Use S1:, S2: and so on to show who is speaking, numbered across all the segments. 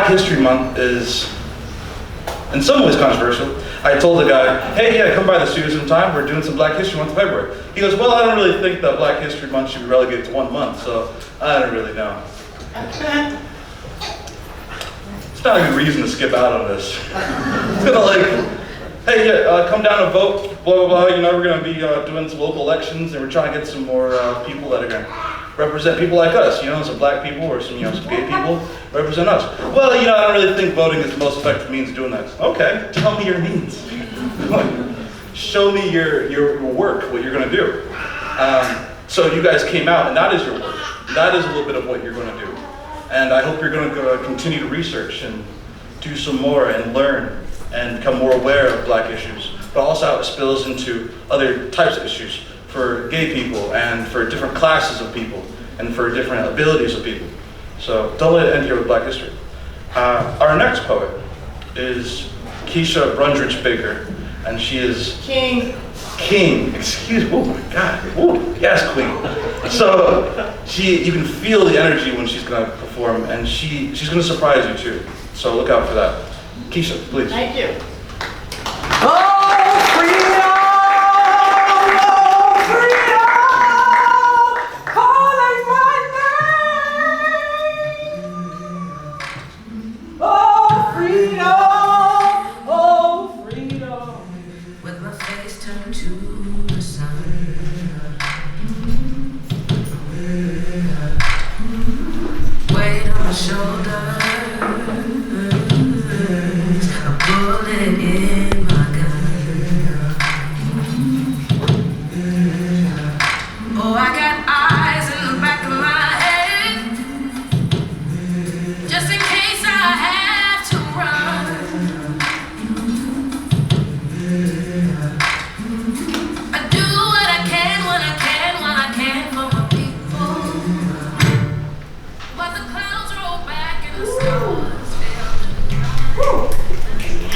S1: History Month is in some ways controversial. I told the guy, hey, yeah, come by the studio sometime. We're doing some Black History Month in February. He goes, well, I don't really think that Black History Month should be relegated to 1 month, so I don't really know. It's not a good reason to skip out on this. It's gonna like, hey, yeah, come down and vote, blah, blah, blah. You know, we're gonna be doing some local elections, and we're trying to get some more people that are gonna represent people like us, you know, some black people or some, some gay people represent us. Well, I don't really think voting is the most effective means of doing that. Okay, tell me your means. Show me your work, what you're gonna do. So you guys came out, and that is your work. That is a little bit of what you're gonna do. And I hope you're gonna continue to research and do some more and learn and become more aware of Black issues, but also how it spills into other types of issues for gay people and for different classes of people and for different abilities of people. So don't let it end here with Black history. Our next poet is Keisha Brundridge Baker, and she is King, excuse me, oh my God, oh, yes, Queen. So you can feel the energy when she's gonna perform, and she's gonna surprise you too. So look out for that. Keisha, please.
S2: Thank you.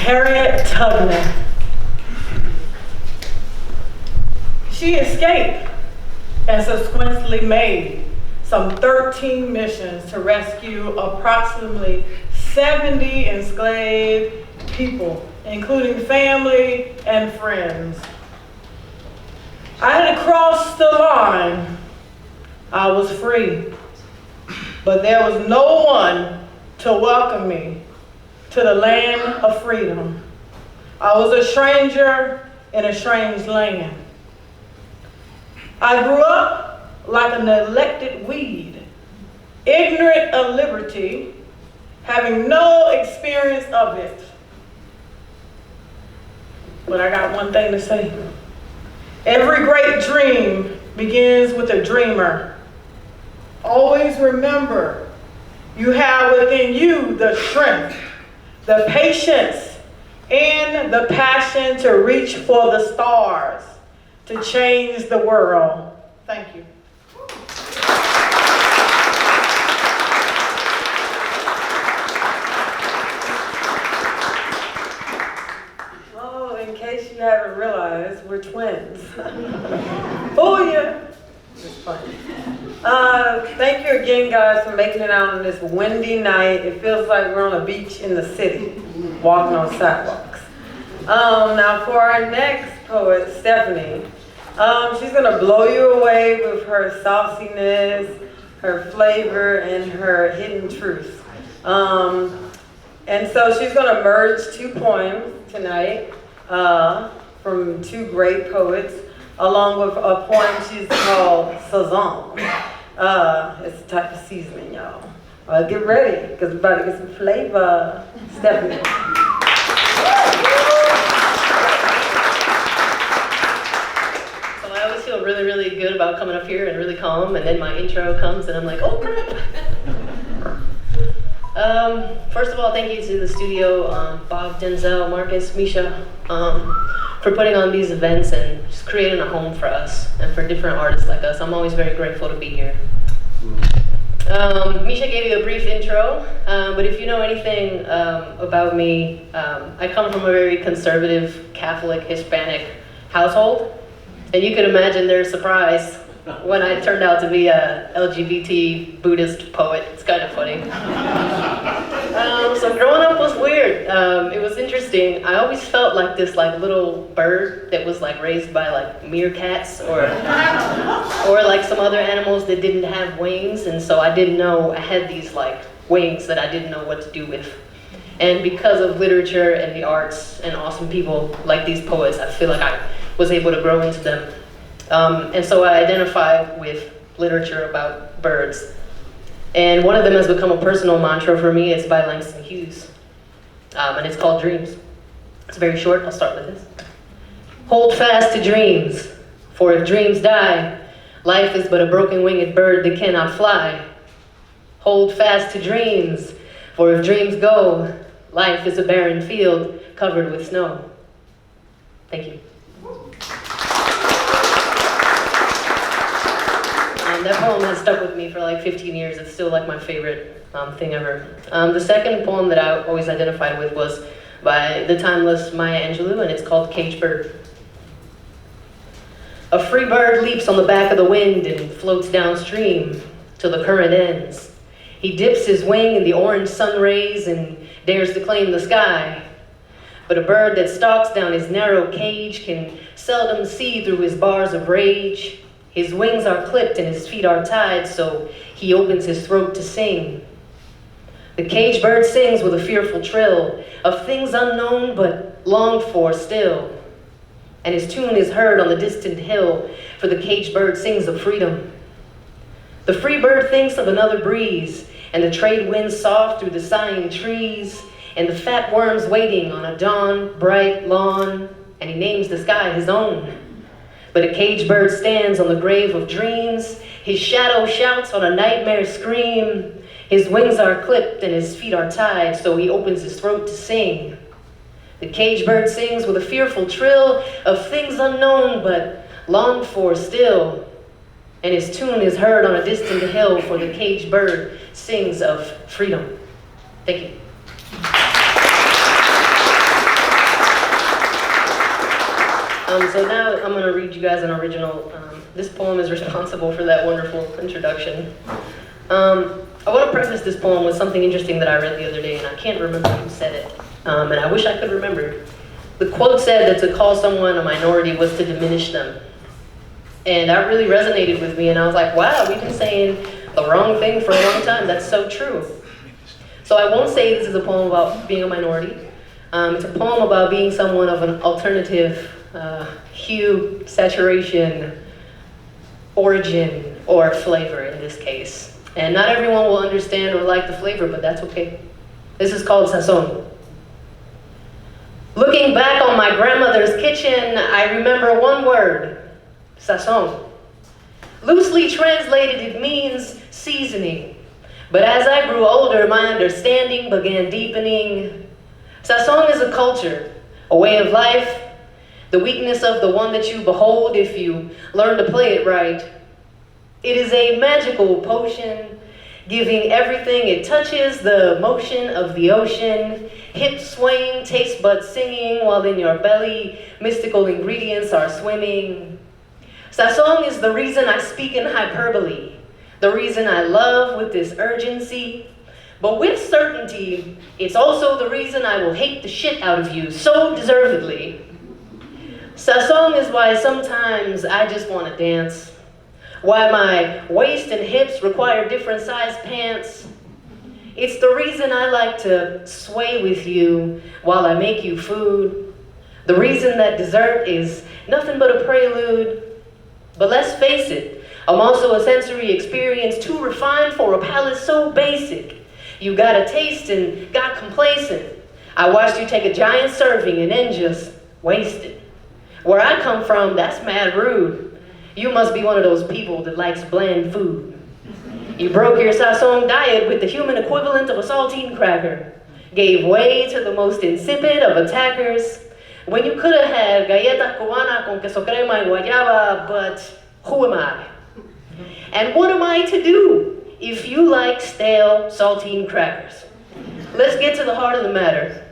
S3: Harriet Tubman. She escaped and subsequently made some 13 missions to rescue approximately 70 enslaved people, including family and friends. I had crossed the line. I was free, but there was no one to welcome me to the land of freedom. I was a stranger in a strange land. I grew up like a neglected weed, ignorant of liberty, having no experience of it. But I got one thing to say. Every great dream begins with a dreamer. Always remember, you have within you the strength, the patience, and the passion to reach for the stars, to change the world. Thank you. Oh, in case you haven't realized, we're twins. Oh yeah. It's funny. Thank you again, guys, for making it out on this windy night. It feels like we're on a beach in the city, walking on sidewalks. Now for our next poet, Stephanie, she's gonna blow you away with her sauciness, her flavor, and her hidden truth. And so she's gonna merge 2 poems tonight from 2 great poets, along with a poem she's called Sazon. It's a type of seasoning, y'all. Get ready, because we're about to get some flavor. Stephanie.
S4: So I always feel really, really good about coming up here and really calm, and then my intro comes and I'm like, oh crap. First of all, thank you to the studio, Bob, Denzel, Marcus, Misha, for putting on these events and just creating a home for us and for different artists like us. I'm always very grateful to be here. Misha gave you a brief intro, but if you know anything about me, I come from a very conservative, Catholic, Hispanic household, and you could imagine their surprise when I turned out to be a LGBT Buddhist poet. It's kind of funny. So growing up was weird. It was interesting. I always felt like this little bird that was raised by meerkats or like some other animals that didn't have wings, and so I didn't know I had these wings that I didn't know what to do with. And because of literature and the arts and awesome people like these poets, I feel like I was able to grow into them. And so I identify with literature about birds. And one of them has become a personal mantra for me. It's by Langston Hughes. And it's called Dreams. It's very short. I'll start with this. Hold fast to dreams, for if dreams die, life is but a broken winged bird that cannot fly. Hold fast to dreams, for if dreams go, life is a barren field covered with snow. Thank you. That poem has stuck with me for 15 years. It's still my favorite thing ever. The second poem that I always identified with was by the timeless Maya Angelou, and it's called Caged Bird. A free bird leaps on the back of the wind and floats downstream till the current ends. He dips his wing in the orange sun rays and dares to claim the sky. But a bird that stalks down his narrow cage can seldom see through his bars of rage. His wings are clipped and his feet are tied, so he opens his throat to sing. The caged bird sings with a fearful trill of things unknown but longed for still. And his tune is heard on the distant hill, for the caged bird sings of freedom. The free bird thinks of another breeze, and the trade winds soft through the sighing trees, and the fat worms waiting on a dawn bright lawn, and he names the sky his own. But a caged bird stands on the grave of dreams. His shadow shouts on a nightmare scream. His wings are clipped and his feet are tied, so he opens his throat to sing. The caged bird sings with a fearful trill of things unknown but longed for still. And his tune is heard on a distant hill, for the caged bird sings of freedom. Thank you. So now I'm going to read you guys an original. This poem is responsible for that wonderful introduction. I want to preface this poem with something interesting that I read the other day, and I can't remember who said it, and I wish I could remember. The quote said that to call someone a minority was to diminish them. And that really resonated with me, and I was like, wow, we've been saying the wrong thing for a long time. That's so true. So I won't say this is a poem about being a minority. It's a poem about being someone of an alternative hue, saturation, origin, or flavor in this case. And not everyone will understand or like the flavor, but that's okay. This is called Sazon. Looking back on my grandmother's kitchen, I remember one word, sazon. Loosely translated, it means seasoning. But as I grew older, my understanding began deepening. Sazon is a culture, a way of life, the weakness of the one that you behold if you learn to play it right. It is a magical potion, giving everything it touches the motion of the ocean, hip swaying, taste buds singing, while in your belly mystical ingredients are swimming. Sazon is the reason I speak in hyperbole, the reason I love with this urgency, but with certainty, it's also the reason I will hate the shit out of you so deservedly. Sazon is why sometimes I just want to dance, why my waist and hips require different size pants. It's the reason I like to sway with you while I make you food, the reason that dessert is nothing but a prelude. But let's face it, I'm also a sensory experience too refined for a palate so basic. You got a taste and got complacent. I watched you take a giant serving and then just waste it. Where I come from, that's mad rude. You must be one of those people that likes bland food. You broke your sazon diet with the human equivalent of a saltine cracker, gave way to the most insipid of attackers, when you could have had galleta cubana con queso crema y guayaba, but who am I? And what am I to do if you like stale saltine crackers? Let's get to the heart of the matter.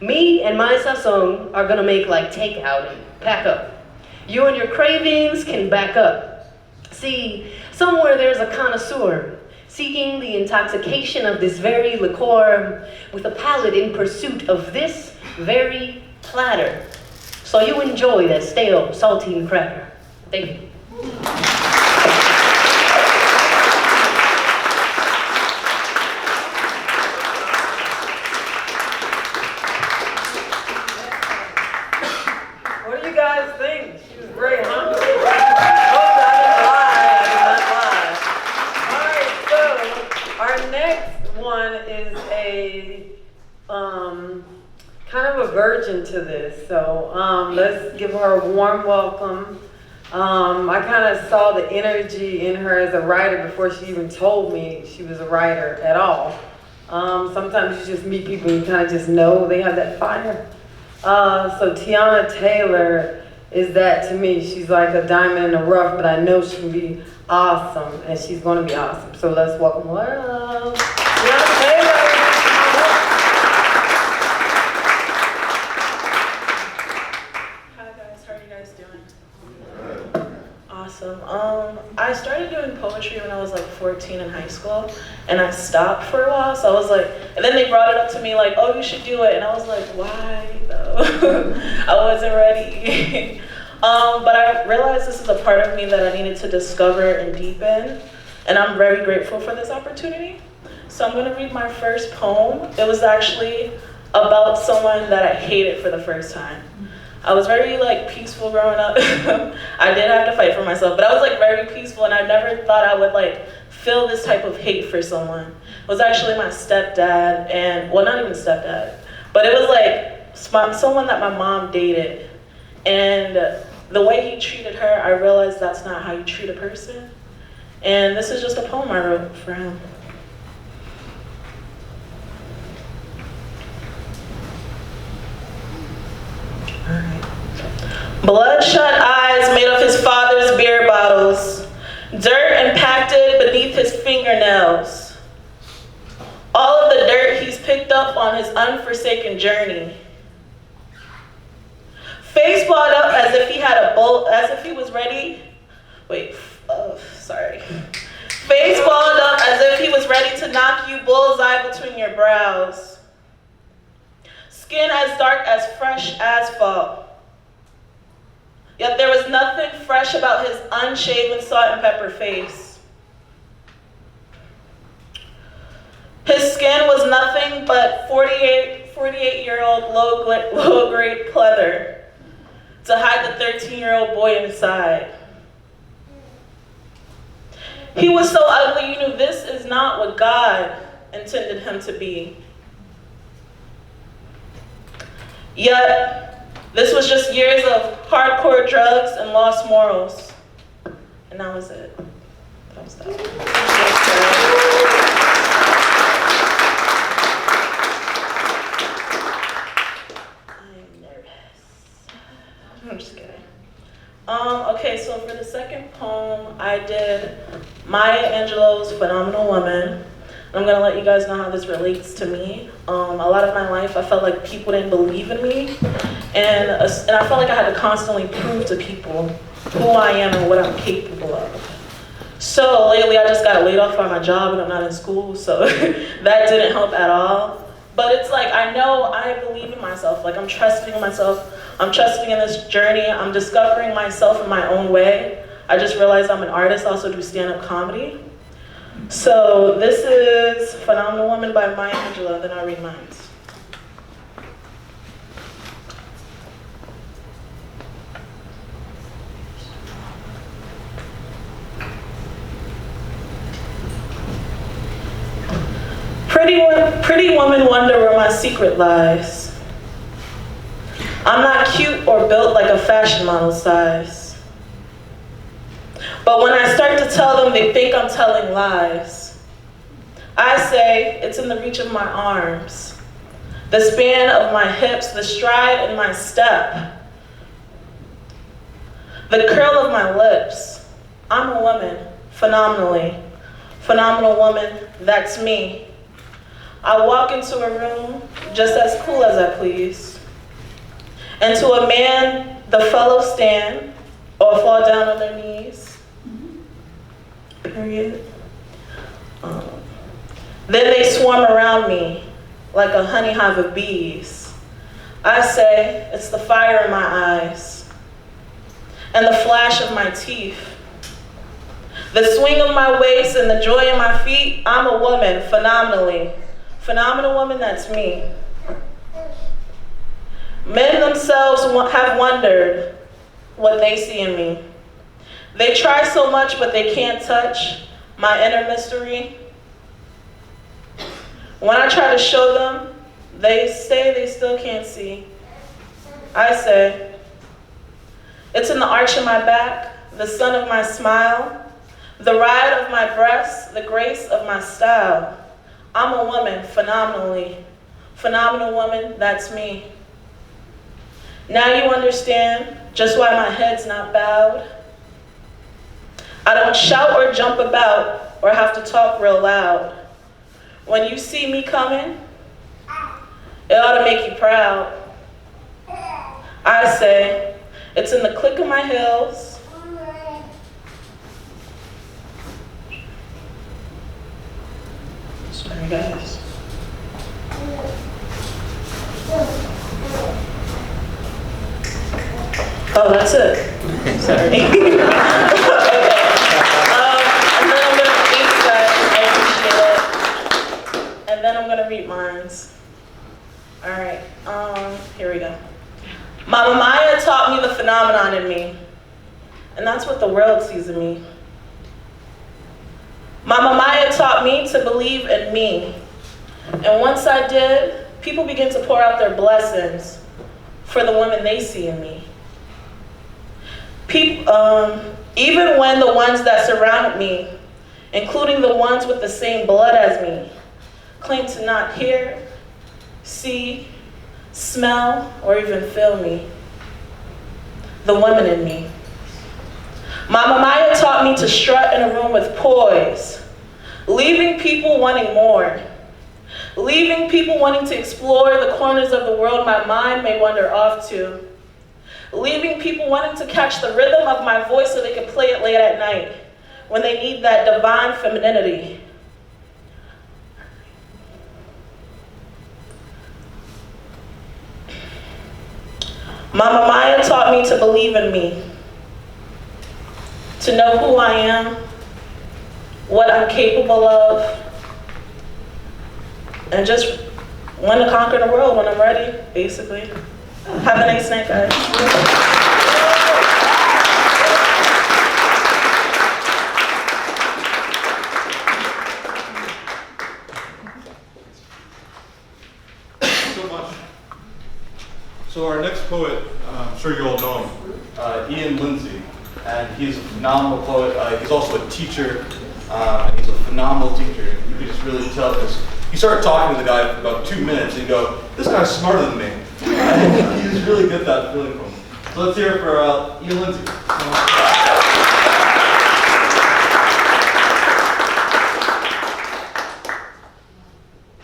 S4: Me and my sazon are gonna make takeout and pack up. You and your cravings can back up. See, somewhere there's a connoisseur seeking the intoxication of this very liqueur with a palate in pursuit of this very platter. So you enjoy that stale saltine cracker. Thank you.
S3: What do you guys think? She was great, huh? Oh, I didn't lie. All right, so our next one is a kind of a virgin to this. So let's give her a warm welcome. I kind of saw the energy in her as a writer before she even told me she was a writer at all. Sometimes you just meet people and you kind of just know they have that fire. So Teyana Taylor is that to me. She's like a diamond in the rough, but I know she can be awesome, and she's going to be awesome. So let's welcome her. Teyana Taylor.
S2: Hi guys, how are you guys doing? Awesome. I started doing poetry when I was like 14 in high school, and I stopped for a while. So I was like, and then they brought it up to me like, oh, you should do it, and I was like, why though? I wasn't ready. But I realized this is a part of me that I needed to discover and deepen, and I'm very grateful for this opportunity. So I'm gonna read my first poem. It was actually about someone that I hated for the first time. I was very like peaceful growing up. I did have to fight for myself, but I was like very peaceful, and I never thought I would like feel this type of hate for someone. It was actually my stepdad, and well, not even stepdad, but it was like someone that my mom dated, and the way he treated her, I realized that's not how you treat a person. And this is just a poem I wrote for him. Bloodshot eyes made of his father's beer bottles, dirt impacted beneath his fingernails. All of the dirt he's picked up on his unforsaken journey. Face balled up as if he had a bolt, as if he was ready. Face balled up as if he was ready to knock you bullseye between your brows. Skin as dark as fresh asphalt. Yet there was nothing fresh about his unshaven salt and pepper face. His skin was nothing but 48-year-old low-grade pleather to hide the 13-year-old boy inside. He was so ugly, you knew this is not what God intended him to be. Yet, this was just years of hardcore drugs and lost morals. And that was it. That was that. I'm nervous. I'm just kidding. Okay, so for the second poem, I did Maya Angelou's Phenomenal Woman. I'm gonna let you guys know how this relates to me. A lot of my life, I felt like people didn't believe in me, and I felt like I had to constantly prove to people who I am and what I'm capable of. So lately, I just got laid off from my job, and I'm not in school, so that didn't help at all. But it's like, I know I believe in myself. Like, I'm trusting in myself. I'm trusting in this journey. I'm discovering myself in my own way. I just realized I'm an artist. I also do stand-up comedy. So this is Phenomenal Woman by Maya Angelou, then I'll read mine. Pretty woman wonder where my secret lies. I'm not cute or built like a fashion model size. But when I start to tell them, they think I'm telling lies. I say it's in the reach of my arms, the span of my hips, the stride in my step, the curl of my lips. I'm a woman, phenomenal woman, that's me. I walk into a room just as cool as I please. And to a man, the fellow stand or fall down on their knees. Period. Then they swarm around me like a honey hive of bees. I say, it's the fire in my eyes and the flash of my teeth, the swing of my waist and the joy in my feet. I'm a woman, phenomenally. Phenomenal woman, that's me. Men themselves have wondered what they see in me. They try so much, but they can't touch my inner mystery. When I try to show them, they say they still can't see. I say, it's in the arch of my back, the sun of my smile, the ride of my breasts, the grace of my style. I'm a woman, phenomenally. Phenomenal woman, that's me. Now you understand just why my head's not bowed. I don't shout or jump about or have to talk real loud. When you see me coming, it ought to make you proud. I say, it's in the click of my heels, sorry guys. Oh, that's it. Sorry. Okay. And then I'm gonna read that. I appreciate it. And then I'm gonna read mines. All right. Here we go. Mama Maya taught me the phenomenon in me, and that's what the world sees in me. Mama Maya taught me to believe in me, and once I did, people began to pour out their blessings for the women they see in me. Even when the ones that surrounded me, including the ones with the same blood as me, claim to not hear, see, smell, or even feel me. The woman in me. Mama Maya taught me to strut in a room with poise, leaving people wanting more, leaving people wanting to explore the corners of the world my mind may wander off to, leaving people wanting to catch the rhythm of my voice so they can play it late at night when they need that divine femininity. Mama Maya taught me to believe in me, to know who I am, what I'm capable of, and just want to conquer the world when I'm ready, basically. Have a nice night, guys.
S5: So much. So our next poet, I'm sure you all know him,
S1: Ian Lindsay, and he's a phenomenal poet. He's also a teacher, and he's a phenomenal teacher. You can just really tell because you start talking to the guy for about 2 minutes and you go, this guy's smarter than me. And you just really get that feeling from him. So let's hear it for Ian Lindsay.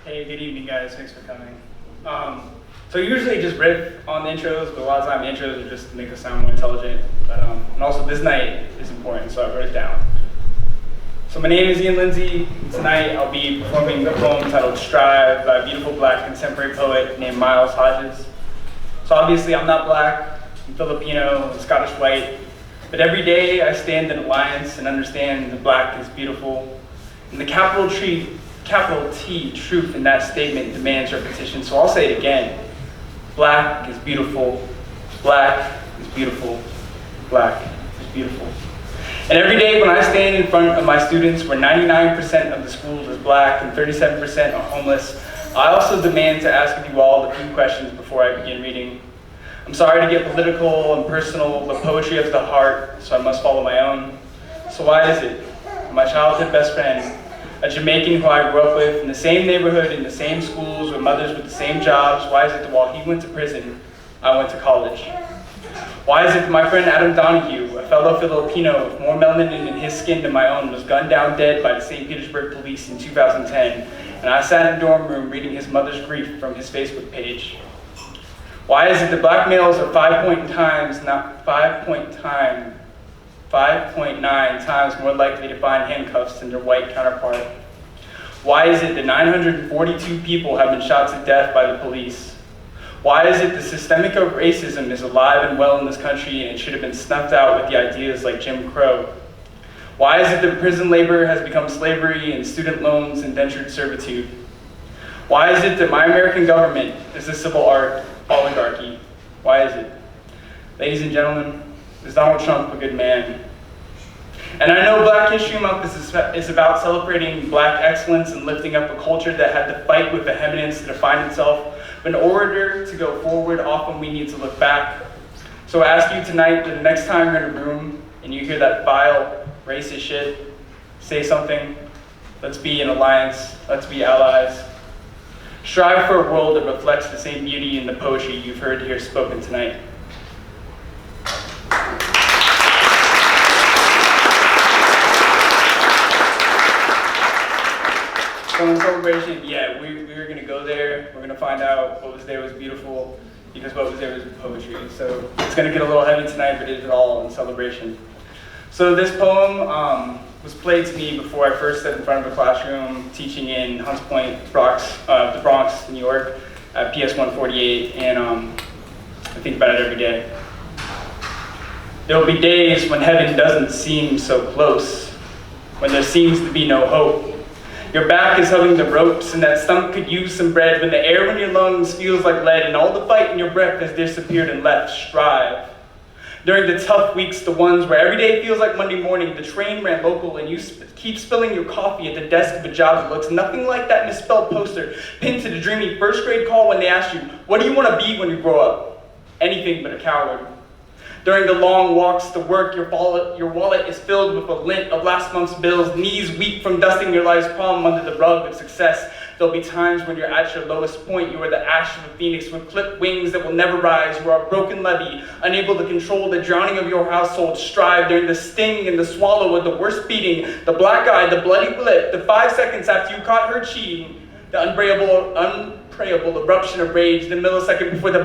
S6: Hey, good evening, guys. Thanks for coming. So usually just riff on the intros, but a lot of time the intros are just to make us sound more intelligent. But and also this night is important, so I wrote it down. So my name is Ian Lindsay, and tonight I'll be performing a poem titled Strive by a beautiful black contemporary poet named Miles Hodges. So obviously I'm not black, I'm Filipino, I'm Scottish white, but every day I stand in alliance and understand that black is beautiful. And the capital T, truth in that statement demands repetition, so I'll say it again. Black is beautiful, black is beautiful, black is beautiful. And every day when I stand in front of my students where 99% of the school is black and 37% are homeless, I also demand to ask of you all a few questions before I begin reading. I'm sorry to get political and personal, but poetry has the heart, so I must follow my own. So why is it? My childhood best friend, a Jamaican who I grew up with in the same neighborhood, in the same schools, with mothers with the same jobs, why is it that while he went to prison, I went to college? Why is it that my friend Adam Donahue, a fellow Filipino with more melanin in his skin than my own, was gunned down dead by the St. Petersburg police in 2010, and I sat in a dorm room reading his mother's grief from his Facebook page? Why is it that black males are 5.9 times more likely to find handcuffs than their white counterpart? Why is it that 942 people have been shot to death by the police? Why is it the systemic of racism is alive and well in this country and it should have been snuffed out with the ideas like Jim Crow? Why is it that prison labor has become slavery and student loans indentured servitude? Why is it that my American government is a civil oligarchy? Why is it? Ladies and gentlemen, is Donald Trump a good man? And I know Black History Month is about celebrating Black excellence and lifting up a culture that had to fight with vehemence to define itself. But in order to go forward, often we need to look back. So I ask you tonight that the next time you're in a room and you hear that vile, racist shit, say something. Let's be an alliance. Let's be allies. Strive for a world that reflects the same beauty in the poetry you've heard here spoken tonight. So in celebration, yeah, we're gonna go there. We're gonna find out what was there was beautiful, because what was there was poetry. So it's gonna get a little heavy tonight, but it is all in celebration. So this poem was played to me before I first stood in front of a classroom teaching in Hunts Point, the Bronx, New York, at PS 148, and I think about it every day. There will be days when heaven doesn't seem so close, when there seems to be no hope. Your back is hugging the ropes, and that stomach could use some bread, when the air in your lungs feels like lead, and all the fight in your breath has disappeared and left. Strive. During the tough weeks, the ones where every day feels like Monday morning, the train ran local and you keep spilling your coffee at the desk of a job that looks nothing like that misspelled poster pinned to the dreamy first grade call when they asked you, what do you want to be when you grow up? Anything but a coward. During the long walks to work, your wallet is filled with a lint of last month's bills, knees weak from dusting your life's problem under the rug of success. There'll be times when you're at your lowest point. You are the ash of a phoenix with clipped wings that will never rise. You are a broken levee, unable to control the drowning of your household. Strive during the sting and the swallow of the worst beating, the black eye, the bloody blip, the 5 seconds after you caught her cheating, the unprayable eruption of rage, the millisecond before the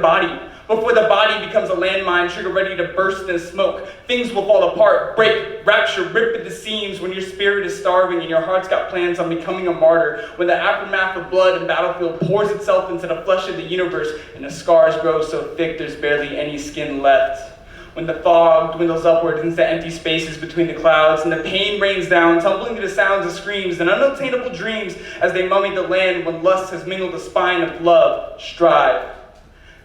S6: body becomes a landmine, trigger ready to burst in smoke. Things will fall apart, break, rapture, rip at the seams when your spirit is starving and your heart's got plans on becoming a martyr. When the aftermath of blood and battlefield pours itself into the flesh of the universe and the scars grow so thick there's barely any skin left. When the fog dwindles upward into empty spaces between the clouds and the pain rains down, tumbling to the sounds of screams and unattainable dreams as they mummy the land when lust has mingled the spine of love. Strive.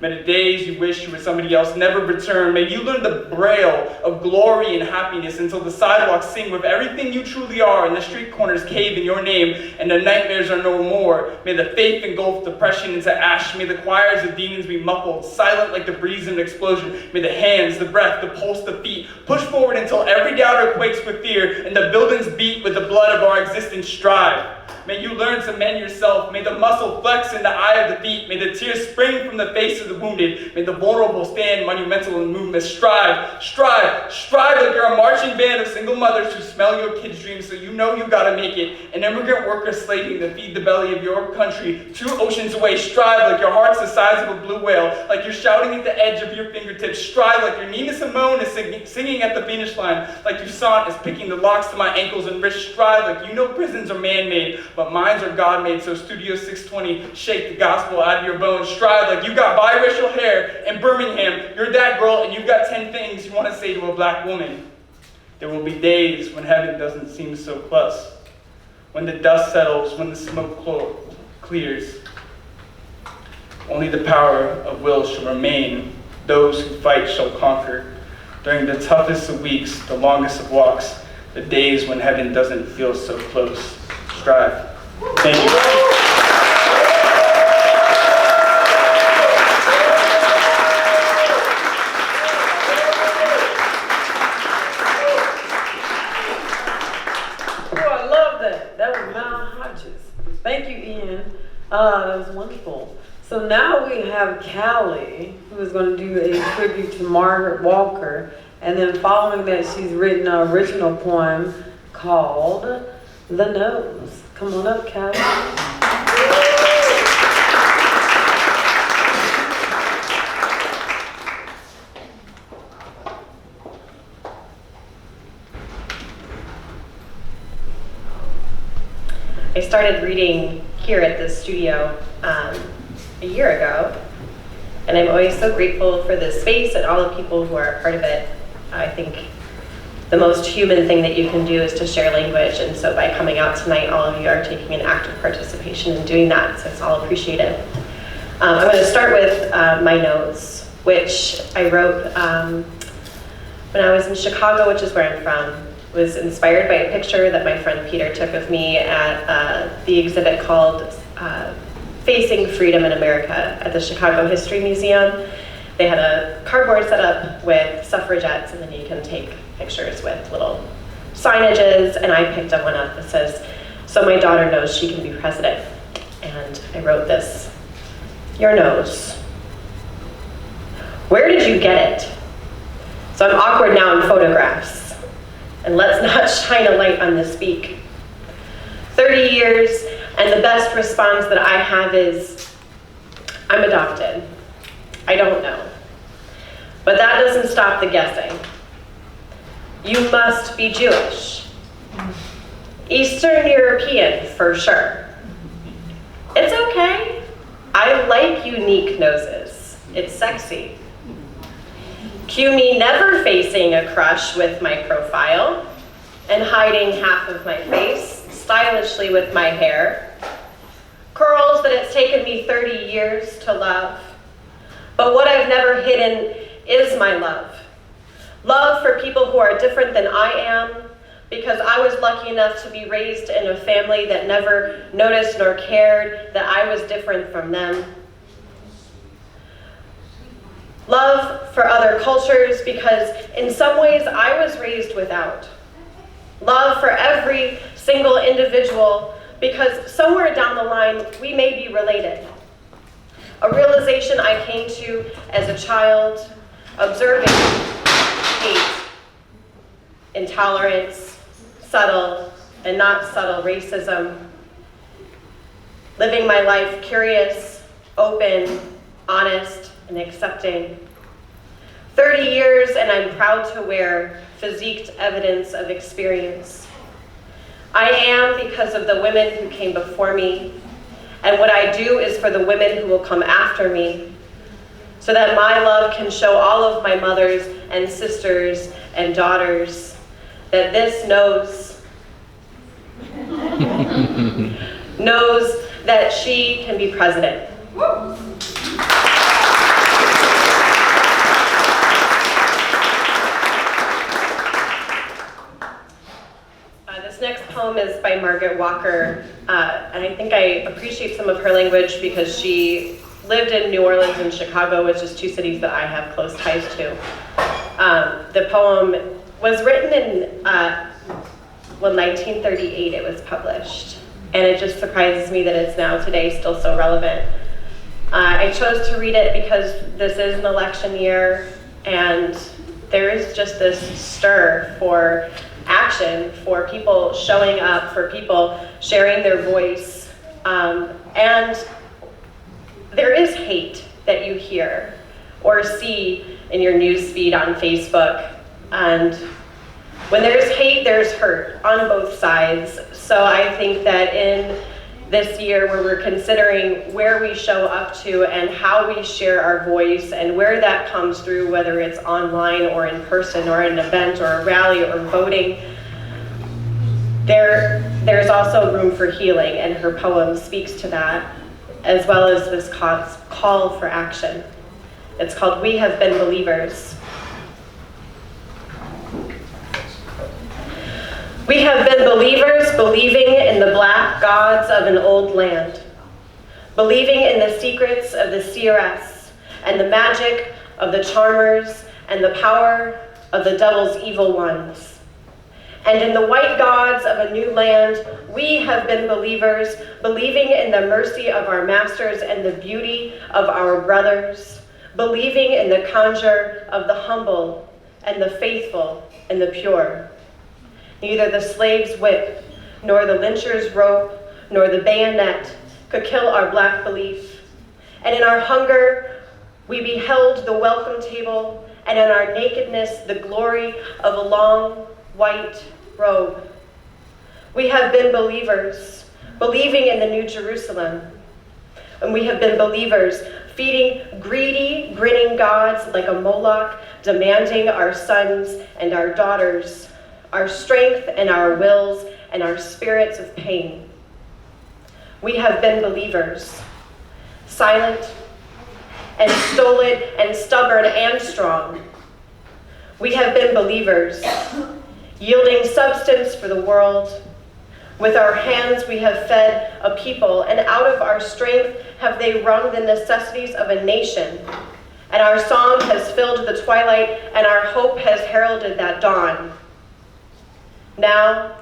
S6: May the days you wish you were somebody else never return. May you learn the braille of glory and happiness until the sidewalks sing with everything you truly are and the street corners cave in your name and the nightmares are no more. May the faith engulf depression into ash. May the choirs of demons be muffled, silent like the breeze of an explosion. May the hands, the breath, the pulse, the feet push forward until every doubter quakes with fear and the buildings beat with the blood of our existence. Strive. May you learn to mend yourself. May the muscle flex in the eye of the feet. May the tears spring from the face of the wounded. May the vulnerable stand monumental in movement. Strive, strive, strive like you're a marching band of single mothers who smell your kids' dreams so you know you gotta make it. An immigrant worker slaving to feed the belly of your country 2 oceans away. Strive like your heart's the size of a blue whale, like you're shouting at the edge of your fingertips. Strive like your Nina Simone is singing at the finish line, like your son is picking the locks to my ankles and wrists. Strive like you know prisons are man-made, but minds are God-made, so Studio 620, shake the gospel out of your bones. Strive like you got biracial hair in Birmingham, you're that girl, and you've got 10 things you want to say to a black woman. There will be days when heaven doesn't seem so close, when the dust settles, when the smoke clears. Only the power of will shall remain. Those who fight shall conquer. During the toughest of weeks, the longest of walks, the days when heaven doesn't feel so close. Strive. Thank you.
S3: Oh, I love that. That was Mal Hodges. Thank you, Ian. That was wonderful. So now we have Callie, who is going to do a tribute to Margaret Walker. And then following that, she's written an original poem called The Nose. Come on up, Callie.
S4: I started reading here at this studio a year ago, and I'm always so grateful for this space and all the people who are a part of it. I think the most human thing that you can do is to share language, and so by coming out tonight, all of you are taking an active participation in doing that, so it's all appreciated. I'm going to start with my notes, which I wrote when I was in Chicago, which is where I'm from. It was inspired by a picture that my friend Peter took of me at the exhibit called Facing Freedom in America at the Chicago History Museum. They had a cardboard set up with suffragettes, and then you can take pictures with little signages, and I picked up one up that says, "So my daughter knows she can be president." And I wrote this, "Your nose. Where did you get it?" So I'm awkward now in photographs, and let's not shine a light on the speak. 30 years, and the best response that I have is, "I'm adopted. I don't know." But that doesn't stop the guessing. You must be Jewish. Eastern European, for sure. It's okay. I like unique noses. It's sexy. Cue me never facing a crush with my profile and hiding half of my face stylishly with my hair. Curls that it's taken me 30 years to love. But what I've never hidden is my love. Love for people who are different than I am, because I was lucky enough to be raised in a family that never noticed nor cared that I was different from them. Love for other cultures, because in some ways I was raised without. Love for every single individual, because somewhere down the line we may be related. A realization I came to as a child, observing hate, intolerance, subtle and not subtle racism, living my life curious, open, honest, and accepting. 30 years, and I'm proud to wear physiqued evidence of experience. I am because of the women who came before me, and what I do is for the women who will come after me, so that my love can show all of my mothers and sisters and daughters that this knows that she can be president. This next poem is by Margaret Walker, and I think I appreciate some of her language because she lived in New Orleans and Chicago, which is two cities that I have close ties to. The poem was written in 1938 it was published, and it just surprises me that it's now today still so relevant. I chose to read it because this is an election year, and there is just this stir for action, for people showing up, for people sharing their voice, and there is hate that you hear or see in your news feed on Facebook, and when there's hate, there's hurt on both sides. So I think that in this year where we're considering where we show up to and how we share our voice and where that comes through, whether it's online or in person or an event or a rally or voting, there's also room for healing, and her poem speaks to that, as well as this call for action. It's called "We Have Been Believers." We have been believers, believing in the black gods of an old land, believing in the secrets of the seeress and the magic of the charmers and the power of the devil's evil ones. And in the white gods of a new land, we have been believers, believing in the mercy of our masters and the beauty of our brothers, believing in the conjure of the humble and the faithful and the pure. Neither the slave's whip, nor the lyncher's rope, nor the bayonet could kill our black belief. And in our hunger, we beheld the welcome table, and in our nakedness, the glory of a long white robe. We have been believers, believing in the New Jerusalem. And we have been believers, feeding greedy, grinning gods like a Moloch, demanding our sons and our daughters, our strength and our wills and our spirits of pain. We have been believers, silent and stolid and stubborn and strong. We have been believers, yielding substance for the world. With our hands we have fed a people, and out of our strength have they wrung the necessities of a nation. And our song has filled the twilight, and our hope has heralded that dawn. Now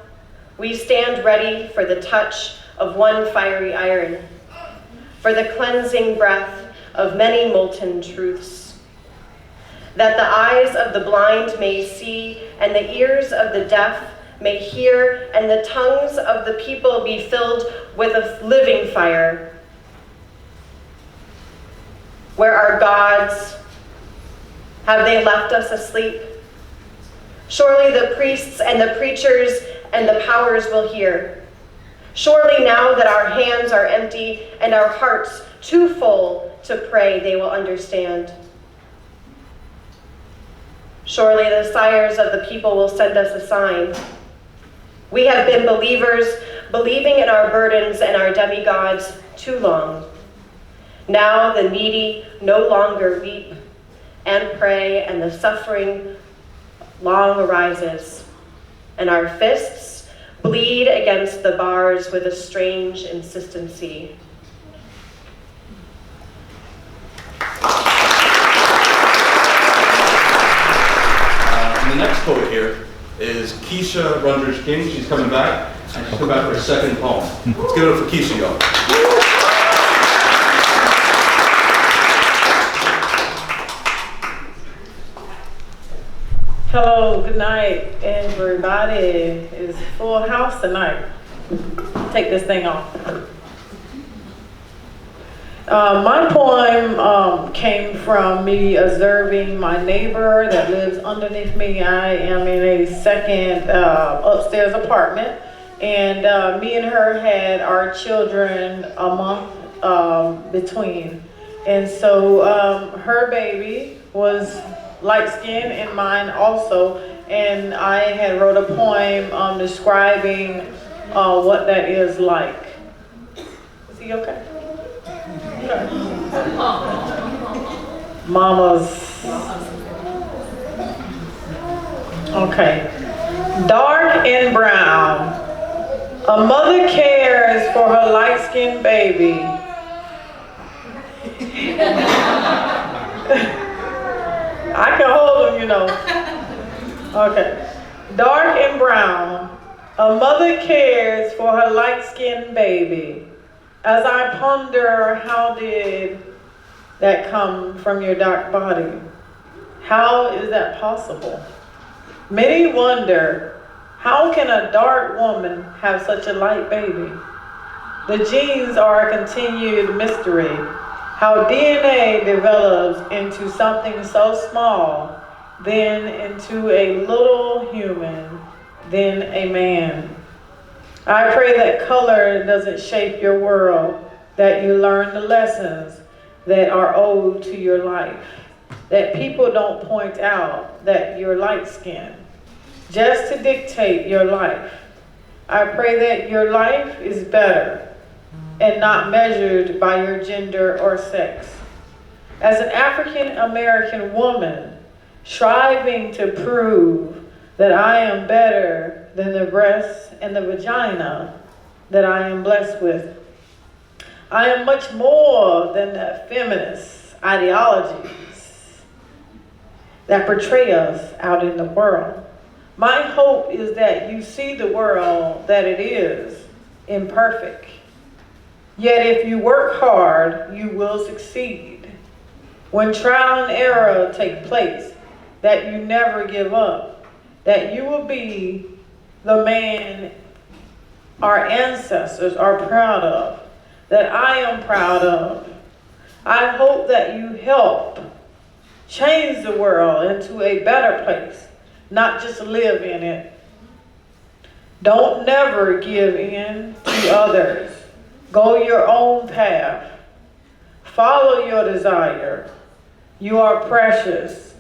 S4: we stand ready for the touch of one fiery iron, for the cleansing breath of many molten truths, that the eyes of the blind may see, and the ears of the deaf may hear, and the tongues of the people be filled with a living fire. Where are gods? Have they left us asleep? Surely the priests and the preachers and the powers will hear. Surely now that our hands are empty and our hearts too full to pray, they will understand. Surely the sires of the people will send us a sign. We have been believers, believing in our burdens and our demigods too long. Now the needy no longer weep and pray, and the suffering long arises, and our fists bleed against the bars with a strange insistency.
S1: The next poet here is Keisha Runders King. She's coming back, and she's coming back for her second poem. Let's give it up for Keisha, y'all.
S3: Hello, good night, everybody. It's full house tonight. Take this thing off. My poem came from me observing my neighbor that lives underneath me. I am in a second upstairs apartment, and me and her had our children a month between. And so her baby was light skinned and mine also, and I had wrote a poem describing what that is like. Is he okay? Mamas. Okay. Dark and brown. A mother cares for her light-skinned baby. I can hold them, you know. Okay. Dark and brown. A mother cares for her light-skinned baby. As I ponder, how did that come from your dark body? How is that possible? Many wonder, how can a dark woman have such a light baby? The genes are a continued mystery. How DNA develops into something so small, then into a little human, then a man. I pray that color doesn't shape your world, that you learn the lessons that are owed to your life, that people don't point out that you're light-skinned, just to dictate your life. I pray that your life is better and not measured by your gender or sex. As an African American woman, striving to prove that I am better than the breasts and the vagina that I am blessed with. I am much more than the feminist ideologies that portray us out in the world. My hope is that you see the world that it is, imperfect. Yet if you work hard, you will succeed. When trial and error take place, that you never give up, that you will be the man our ancestors are proud of, that I am proud of. I hope that you help change the world into a better place, not just live in it. Don't never give in to others. Go your own path. Follow your desire. You are precious,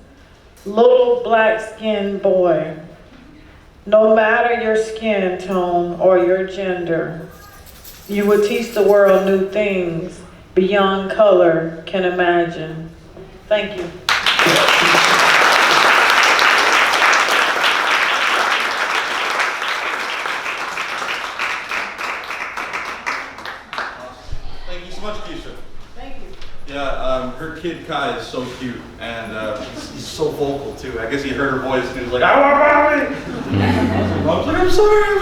S3: little black-skinned boy. No matter your skin tone or your gender, you will teach the world new things beyond color can imagine. Thank you.
S5: Thank you so much, Keisha.
S3: Thank you.
S5: Yeah, her kid Kai is so cute, and he's so vocal too. I guess he heard her voice and he was like, I want Bobby! I was like, I'm sorry,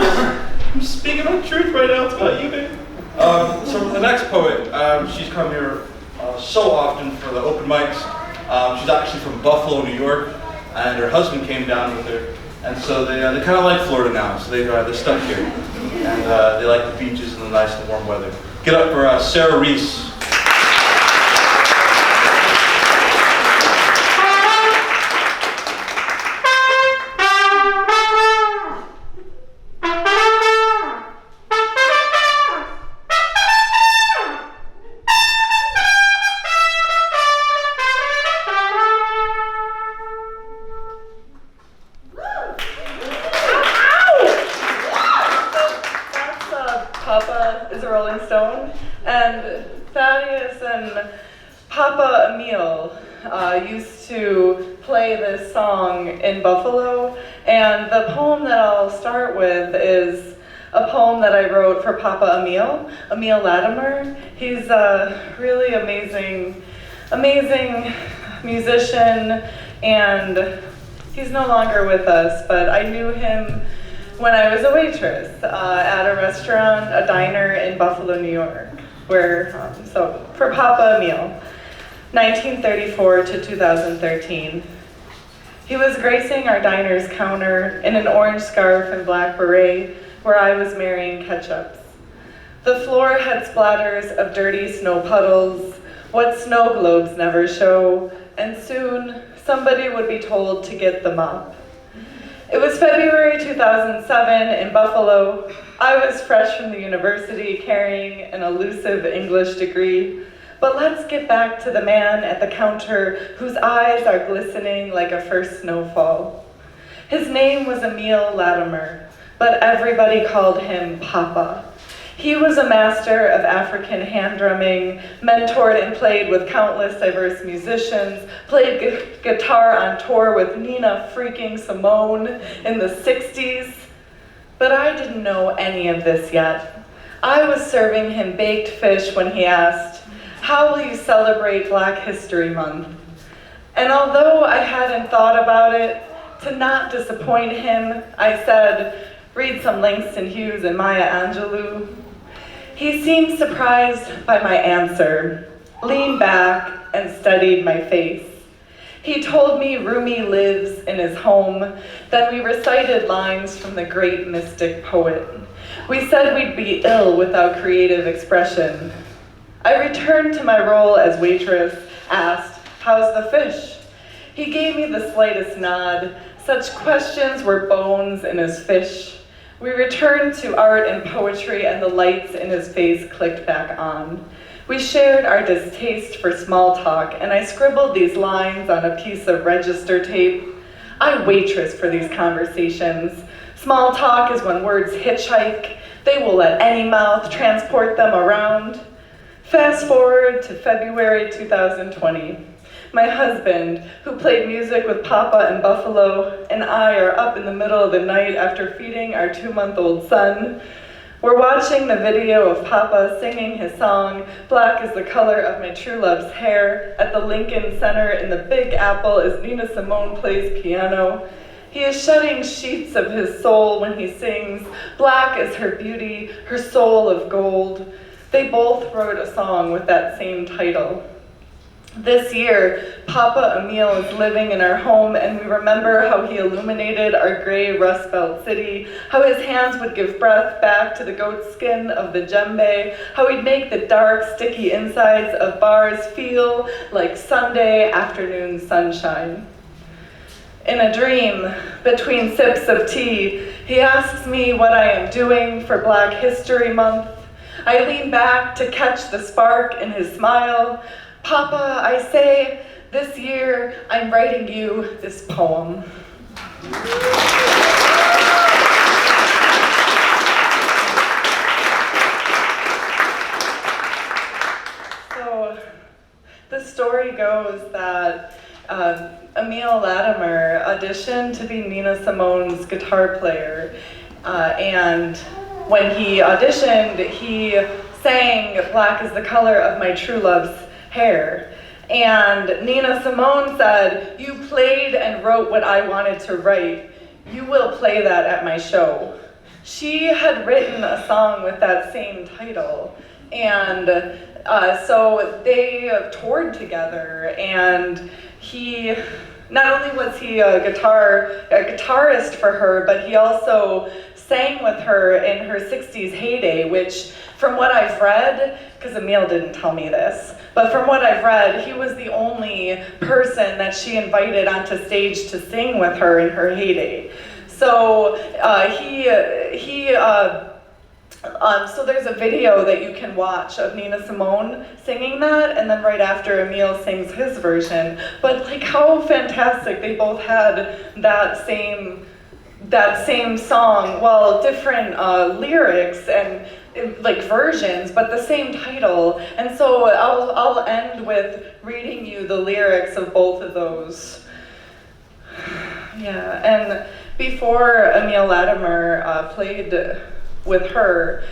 S5: I'm speaking my truth right now, it's about you, baby. So the next poet, she's come here so often for the open mics. She's actually from Buffalo, New York, and her husband came down with her. And so they kind of like Florida now, so they're stuck here. And they like the beaches and the nice and warm weather. Get up for Sarah Reese.
S2: Papa is a Rolling Stone, and Thaddeus and Papa Emile used to play this song in Buffalo, and the poem that I'll start with is a poem that I wrote for Papa Emile Latimer. He's a really amazing musician, and he's no longer with us, but I knew him when I was a waitress at a restaurant, a diner in Buffalo, New York, where, so for Papa Emile, 1934 to 2013. He was gracing our diner's counter in an orange scarf and black beret where I was marrying ketchups. The floor had splatters of dirty snow puddles, what snow globes never show, and soon somebody would be told to get the mop. It was February 2007 in Buffalo. I was fresh from the university carrying an elusive English degree. But let's get back to the man at the counter whose eyes are glistening like a first snowfall. His name was Emile Latimer, but everybody called him Papa. He was a master of African hand drumming, mentored and played with countless diverse musicians, played guitar on tour with Nina freaking Simone in the 60s. But I didn't know any of this yet. I was serving him baked fish when he asked, "How will you celebrate Black History Month?" And although I hadn't thought about it, to not disappoint him, I said, "Read some Langston Hughes and Maya Angelou." He seemed surprised by my answer, leaned back and studied my face. He told me Rumi lives in his home, then we recited lines from the great mystic poet. We said we'd be ill without creative expression. I returned to my role as waitress, asked, "How's the fish?" He gave me the slightest nod. Such questions were bones in his fish. We returned to art and poetry, and the lights in his face clicked back on. We shared our distaste for small talk, and I scribbled these lines on a piece of register tape. I waitress for these conversations. Small talk is when words hitchhike. They will let any mouth transport them around. Fast forward to February 2020. My husband, who played music with Papa in Buffalo, and I are up in the middle of the night after feeding our 2-month-old son. We're watching the video of Papa singing his song, "Black is the Color of My True Love's Hair," at the Lincoln Center in the Big Apple as Nina Simone plays piano. He is shedding sheets of his soul when he sings, "Black is her beauty, her soul of gold." They both wrote a song with that same title. This year, Papa Emile is living in our home, and we remember how he illuminated our gray Rust Belt city, how his hands would give breath back to the goat skin of the djembe, how he'd make the dark, sticky insides of bars feel like Sunday afternoon sunshine. In a dream, between sips of tea, he asks me what I am doing for Black History Month. I lean back to catch the spark in his smile. Papa, I say, this year I'm writing you this poem. So, the story goes that Emil Latimer auditioned to be Nina Simone's guitar player, and when he auditioned, he sang "Black is the color of my true love's hair." And Nina Simone said, "You played and wrote what I wanted to write. You will play that at my show." She had written a song with that same title, and so they toured together, and he, not only was he a guitarist for her, but he also sang with her in her 60s heyday, which from what I've read, because Emil didn't tell me this, but from what I've read, he was the only person that she invited onto stage to sing with her in her heyday. So so there's a video that you can watch of Nina Simone singing that, and then right after Emil sings his version. But like, how fantastic, they both had that same song, well, different lyrics and like versions, but the same title. And so I'll end with reading you the lyrics of both of those. Yeah, and before Emil Latimer played with her,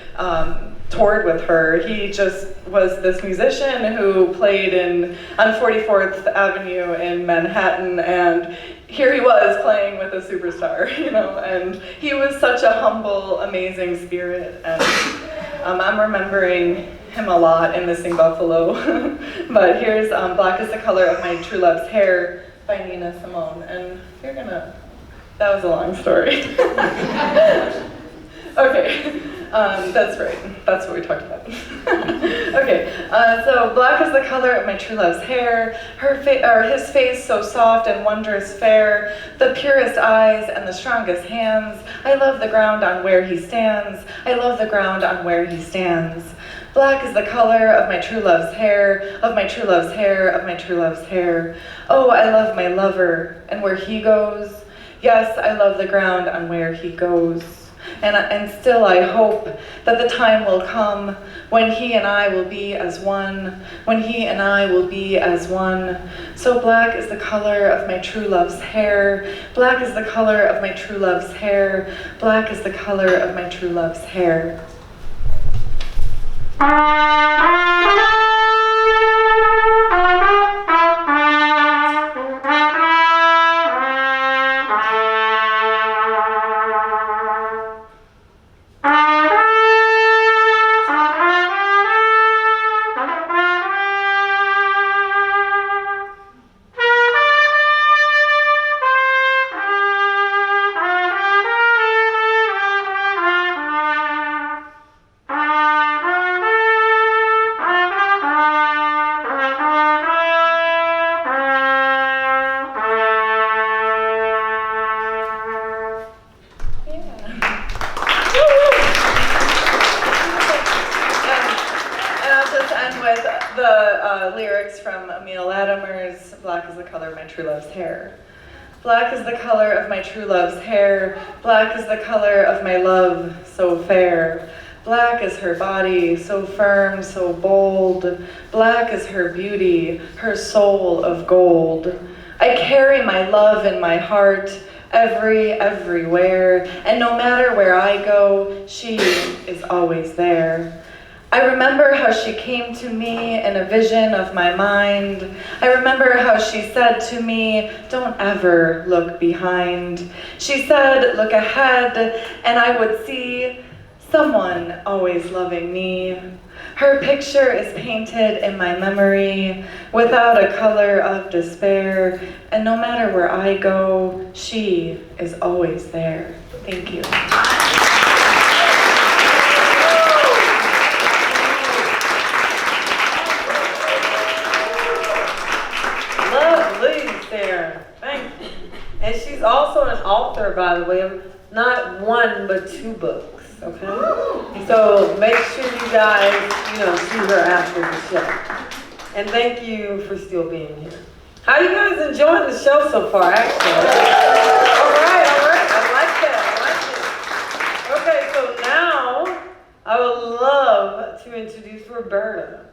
S2: toured with her, he just was this musician who played on 44th Avenue in Manhattan, and here he was playing with a superstar, you know, and he was such a humble, amazing spirit, and I'm remembering him a lot in Missing Buffalo. But here's Black is the Color of My True Love's Hair by Nina Simone, and that was a long story. Okay, that's right. That's what we talked about. Okay, so black is the color of my true love's hair, his face so soft and wondrous fair, the purest eyes and the strongest hands. I love the ground on where he stands. I love the ground on where he stands. Black is the color of my true love's hair, of my true love's hair, of my true love's hair. Oh, I love my lover and where he goes. Yes, I love the ground on where he goes. And still I hope that the time will come when he and I will be as one, when he and I will be as one. So black is the color of my true love's hair, black is the color of my true love's hair, black is the color of my true love's hair. Lyrics from Emil Latimer's Black is the Color of My True Love's Hair. Black is the color of my true love's hair, black is the color of my love so fair. Black is her body, so firm, so bold. Black is her beauty, her soul of gold. I carry my love in my heart, everywhere, and no matter where I go, she is always there. I remember how she came to me in a vision of my mind. I remember how she said to me, don't ever look behind. She said, look ahead, and I would see someone always loving me. Her picture is painted in my memory without a color of despair, and no matter where I go, she is always there. Thank you.
S3: There, thank you. And
S7: author, by the way, of not one, but 2 books, okay? So make sure you guys, see her after the show. And thank you for still being here. How you guys enjoying the show so far, actually? All right, I like that. Okay, so now I would love to introduce Roberta.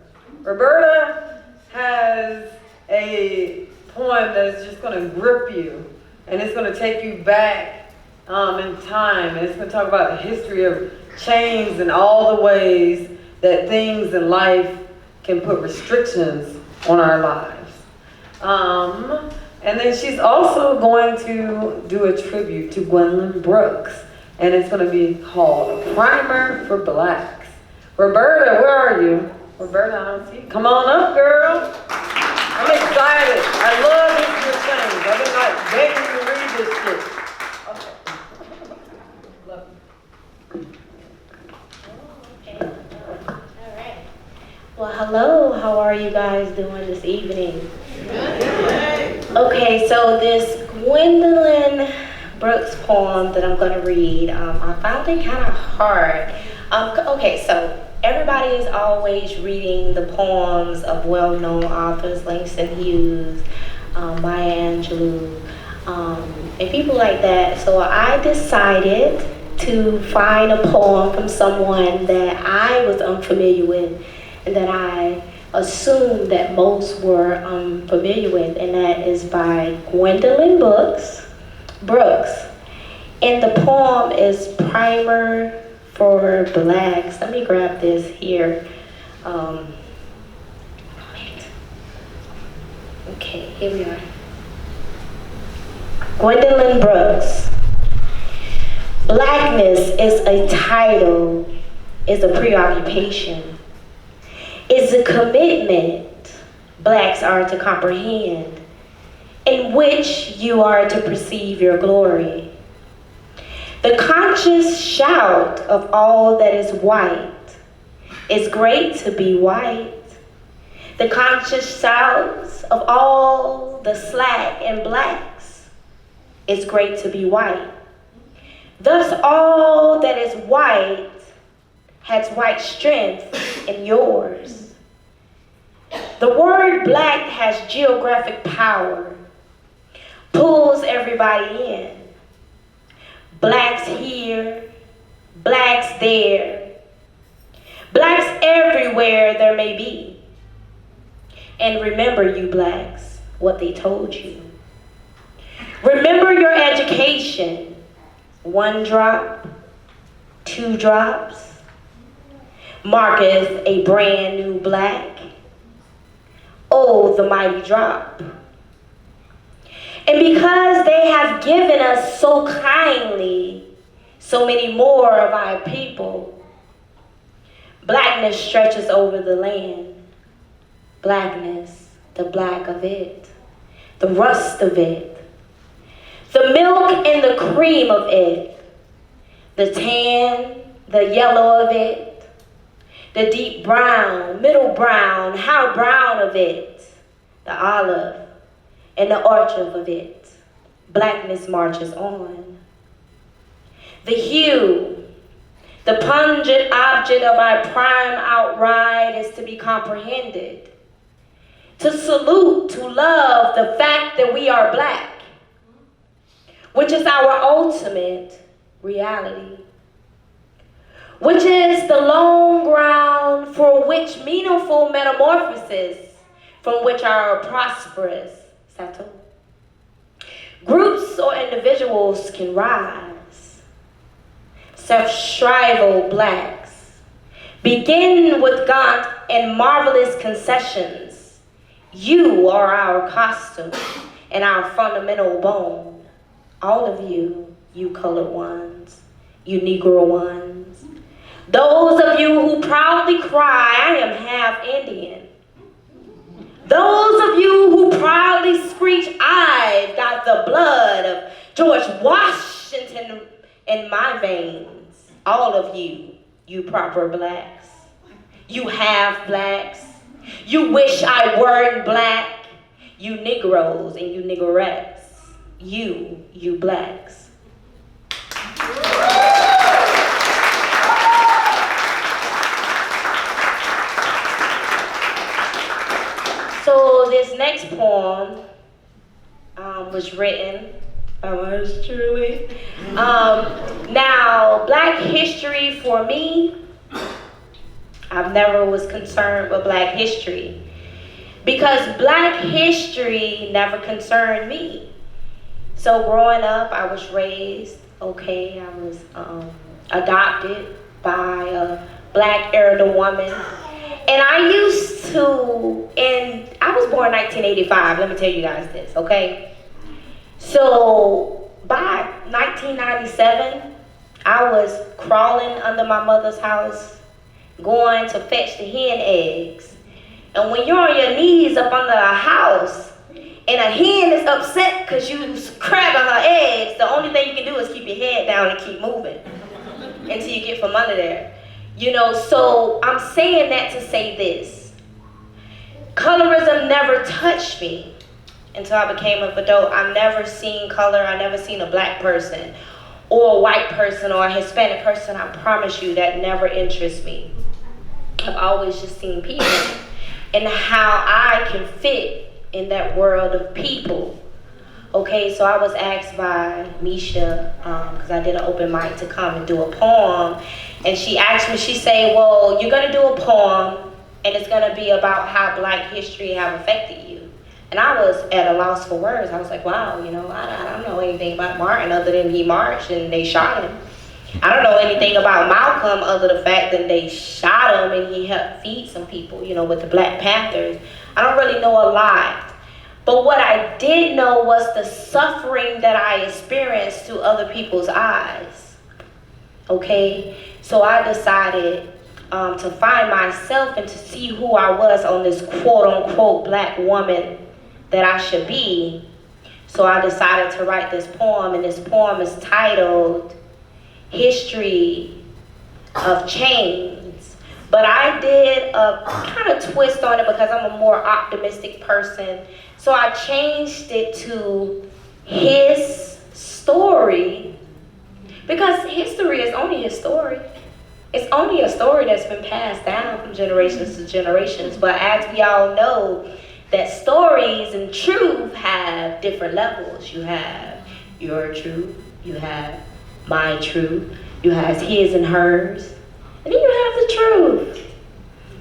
S7: Roberta has a poem that is just going to grip you, and it's going to take you back in time, and it's going to talk about the history of chains and all the ways that things in life can put restrictions on our lives. And then she's also going to do a tribute to Gwendolyn Brooks, and it's going to be called A Primer for Blacks. Roberta, where are you? Roberta, I don't see you. Come on up, girl. I'm excited. I love History of Change. I've been like begging you to read this shit. Okay. Love you.
S8: Okay. All right. Well, hello. How are you guys doing this evening? Okay, so this Gwendolyn Brooks poem that I'm going to read, I found it kind of hard. Okay, so everybody is always reading the poems of well-known authors, Langston Hughes, Maya Angelou, and people like that. So I decided to find a poem from someone that I was unfamiliar with and that I assumed that most were familiar with, and that is by Gwendolyn Brooks. And the poem is Primer for Blacks. Let me grab this here. Okay, here we are. Gwendolyn Brooks. Blackness is a title, is a preoccupation. Is a commitment blacks are to comprehend, in which you are to perceive your glory. The conscious shout of all that is white is great to be white. The conscious shouts of all the slack and blacks is great to be white. Thus all that is white has white strength in yours. The word black has geographic power, pulls everybody in. Blacks here, blacks there, blacks everywhere there may be. And remember, you blacks, what they told you. Remember your education. 1 drop, 2 drops, marketh a brand new black. Oh, the mighty drop. And because they have given us so kindly so many more of our people, blackness stretches over the land. Blackness, the black of it, the rust of it, the milk and the cream of it, the tan, the yellow of it, the deep brown, middle brown, how brown of it, the olive, and the orchard of it. Blackness marches on. The hue, the pungent object of our prime outride is to be comprehended. To salute, to love the fact that we are black, which is our ultimate reality, which is the long ground for which meaningful metamorphosis, from which our prosperous settle. Groups or individuals can rise. Self-shriveled blacks begin with gaunt and marvelous concessions. You are our costume and our fundamental bone. All of you, you colored ones, you Negro ones. Those of you who proudly cry, I am half Indian. Those of you who proudly screech, I've got the blood of George Washington in my veins. All of you, you proper blacks, you half blacks, you wish I weren't black, you Negroes and you Negroettes, you blacks. was written by yours truly. Now, Black history for me, I've never was concerned with Black history because Black history never concerned me. So growing up, I was raised, I was adopted by a Black elder woman. And I was born in 1985, let me tell you guys this, okay? So by 1997, I was crawling under my mother's house, going to fetch the hen eggs. And when you're on your knees up under a house, and a hen is upset because you crabbing her eggs, the only thing you can do is keep your head down and keep moving until you get from under there. You know, so I'm saying that to say this. Colorism never touched me until I became an adult. I've never seen color. I've never seen a Black person or a white person or a Hispanic person. I promise you that never interests me. I've always just seen people and how I can fit in that world of people. Okay, so I was asked by Misha, because I did an open mic, to come and do a poem. And she asked me, she said, well, you're gonna do a poem and it's gonna be about how Black history have affected you. And I was at a loss for words. I was like, wow, you know, I don't know anything about Martin other than he marched and they shot him. I don't know anything about Malcolm other than the fact that they shot him and he helped feed some people, you know, with the Black Panthers. I don't really know a lot. But what I did know was the suffering that I experienced through other people's eyes. Okay? So I decided to find myself and to see who I was on this quote-unquote Black woman that I should be. So I decided to write this poem, and this poem is titled History of Chains. But I did a kind of twist on it because I'm a more optimistic person. So I changed it to his story, because history is only his story. It's only a story that's been passed down from generations to generations. But as we all know, that stories and truth have different levels. You have your truth, you have my truth, you have his and hers, and then you have the truth.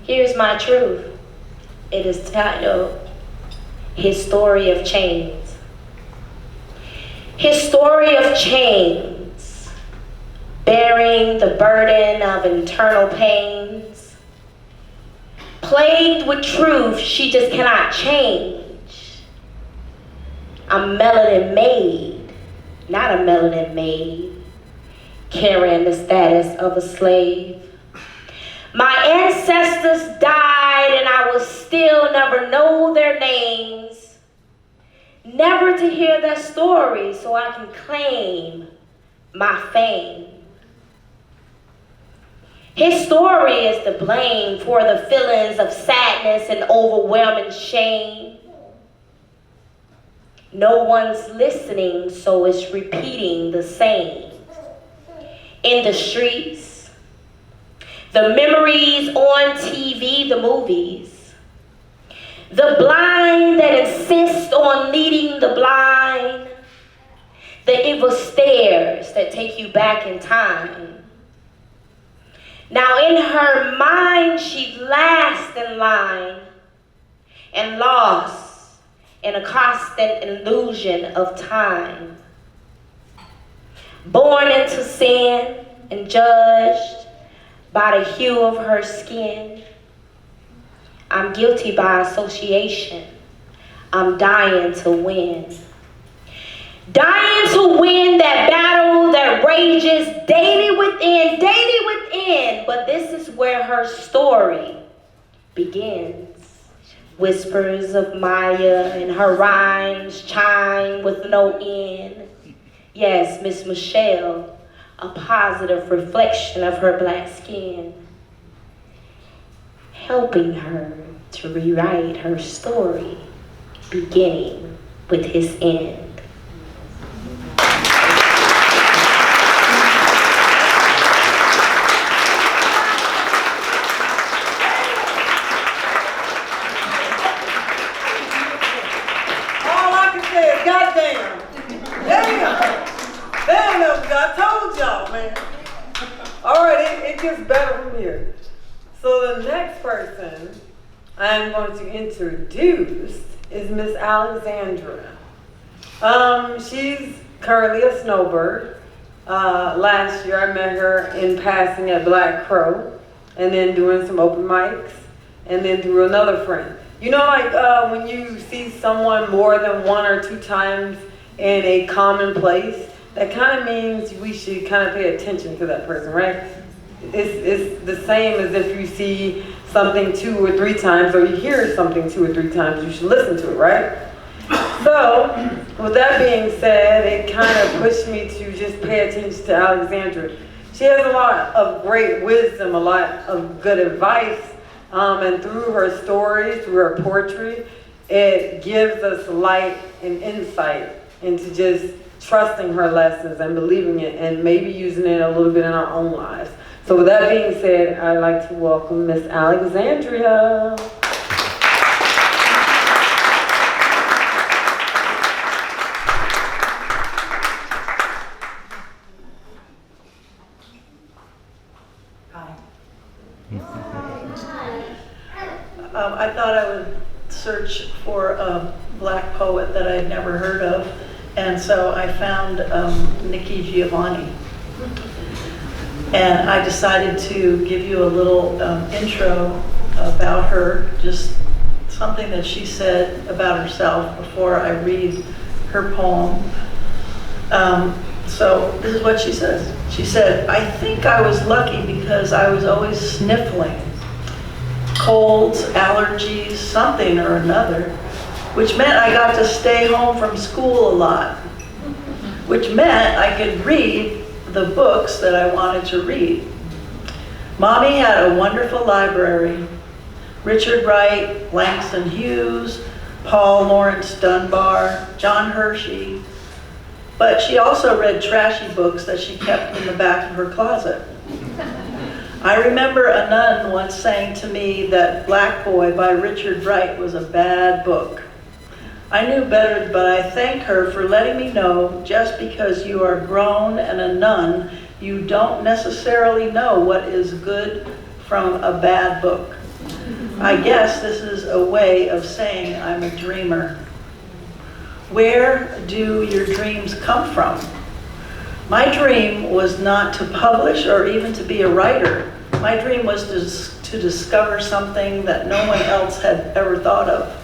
S8: Here's my truth. It is titled His Story of Chains. His story of chains, bearing the burden of internal pains, plagued with truth she just cannot change. I'm melanin made, not a melanin maid, carrying the status of a slave. My ancestors died and I will still never know their names, never to hear their stories so I can claim my fame. His story is the blame for the feelings of sadness and overwhelming shame. No one's listening, so it's repeating the same. In the streets, the memories on TV, the movies, the blind that insist on leading the blind, the evil stares that take you back in time. Now in her mind, she's last in line and lost in a constant illusion of time. Born into sin and judged by the hue of her skin. I'm guilty by association. I'm dying to win. Dying to win that battle that rages daily within. But this is where her story begins. Whispers of Maya and her rhymes chime with no end. Yes, Miss Michelle, a positive reflection of her black skin, helping her to rewrite her story, beginning with his end.
S3: All I can say is, goddamn. I told y'all, man. All right, it gets better from here. So the next person I'm going to introduce is Miss Alexandra. She's currently a snowbird. Last year I met her in passing at Black Crow, and then doing some open mics, and then through another friend. You know, like when you see someone more than 1 or 2 times in a common place, that kind of means we should kind of pay attention to that person, right? It's the same as if you see something 2 or 3 times, or you hear something 2 or 3 times, you should listen to it, right? So, with that being said, it kind of pushed me to just pay attention to Alexandra. She has a lot of great wisdom, a lot of good advice, and through her stories, through her poetry, it gives us light and insight into just trusting her lessons and believing it, and maybe using it a little bit in our own lives. So with that being said, I'd like to welcome Miss Alexandria.
S9: I thought I would search for a Black poet that I had never heard of, and so I found Nikki Giovanni. And I decided to give you a little intro about her, just something that she said about herself before I read her poem. So this is what she says. She said, "I think I was lucky because I was always sniffling. Colds, allergies, something or another, which meant I got to stay home from school a lot, which meant I could read the books that I wanted to read. Mommy had a wonderful library. Richard Wright, Langston Hughes, Paul Laurence Dunbar, John Hershey, but she also read trashy books that she kept in the back of her closet. I remember a nun once saying to me that Black Boy by Richard Wright was a bad book. I knew better, but I thank her for letting me know just because you are grown and a nun, you don't necessarily know what is good from a bad book. I guess this is a way of saying I'm a dreamer. Where do your dreams come from? My dream was not to publish or even to be a writer. My dream was to discover something that no one else had ever thought of.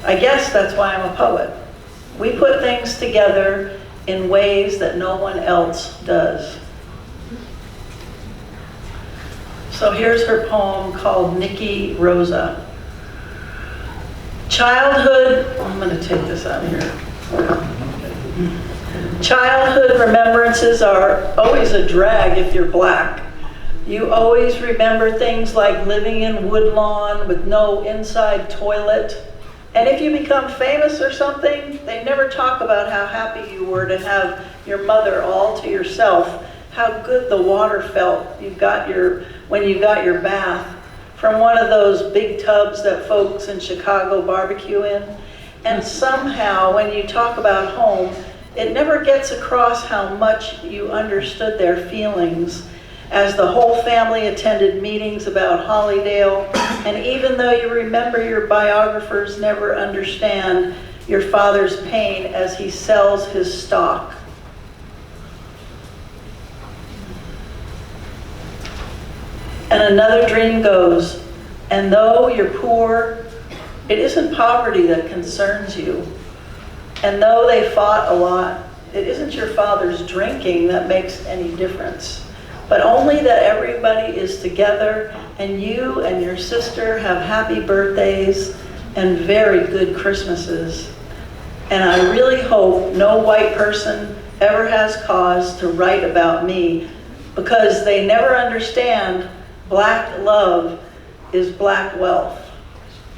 S9: I guess that's why I'm a poet. We put things together in ways that no one else does." So here's her poem called Nikki Rosa. Childhood, I'm going to take this out of here. Childhood remembrances are always a drag if you're Black. You always remember things like living in Woodlawn with no inside toilet. And if you become famous or something, they never talk about how happy you were to have your mother all to yourself, how good the water felt when you got your bath from one of those big tubs that folks in Chicago barbecue in. And somehow, when you talk about home, it never gets across how much you understood their feelings as the whole family attended meetings about Hollydale, and even though you remember your biographers never understand your father's pain as he sells his stock. And another dream goes, and though you're poor, it isn't poverty that concerns you. And though they fought a lot, it isn't your father's drinking that makes any difference, but only that everybody is together and you and your sister have happy birthdays and very good Christmases. And I really hope no white person ever has cause to write about me, because they never understand Black love is Black wealth.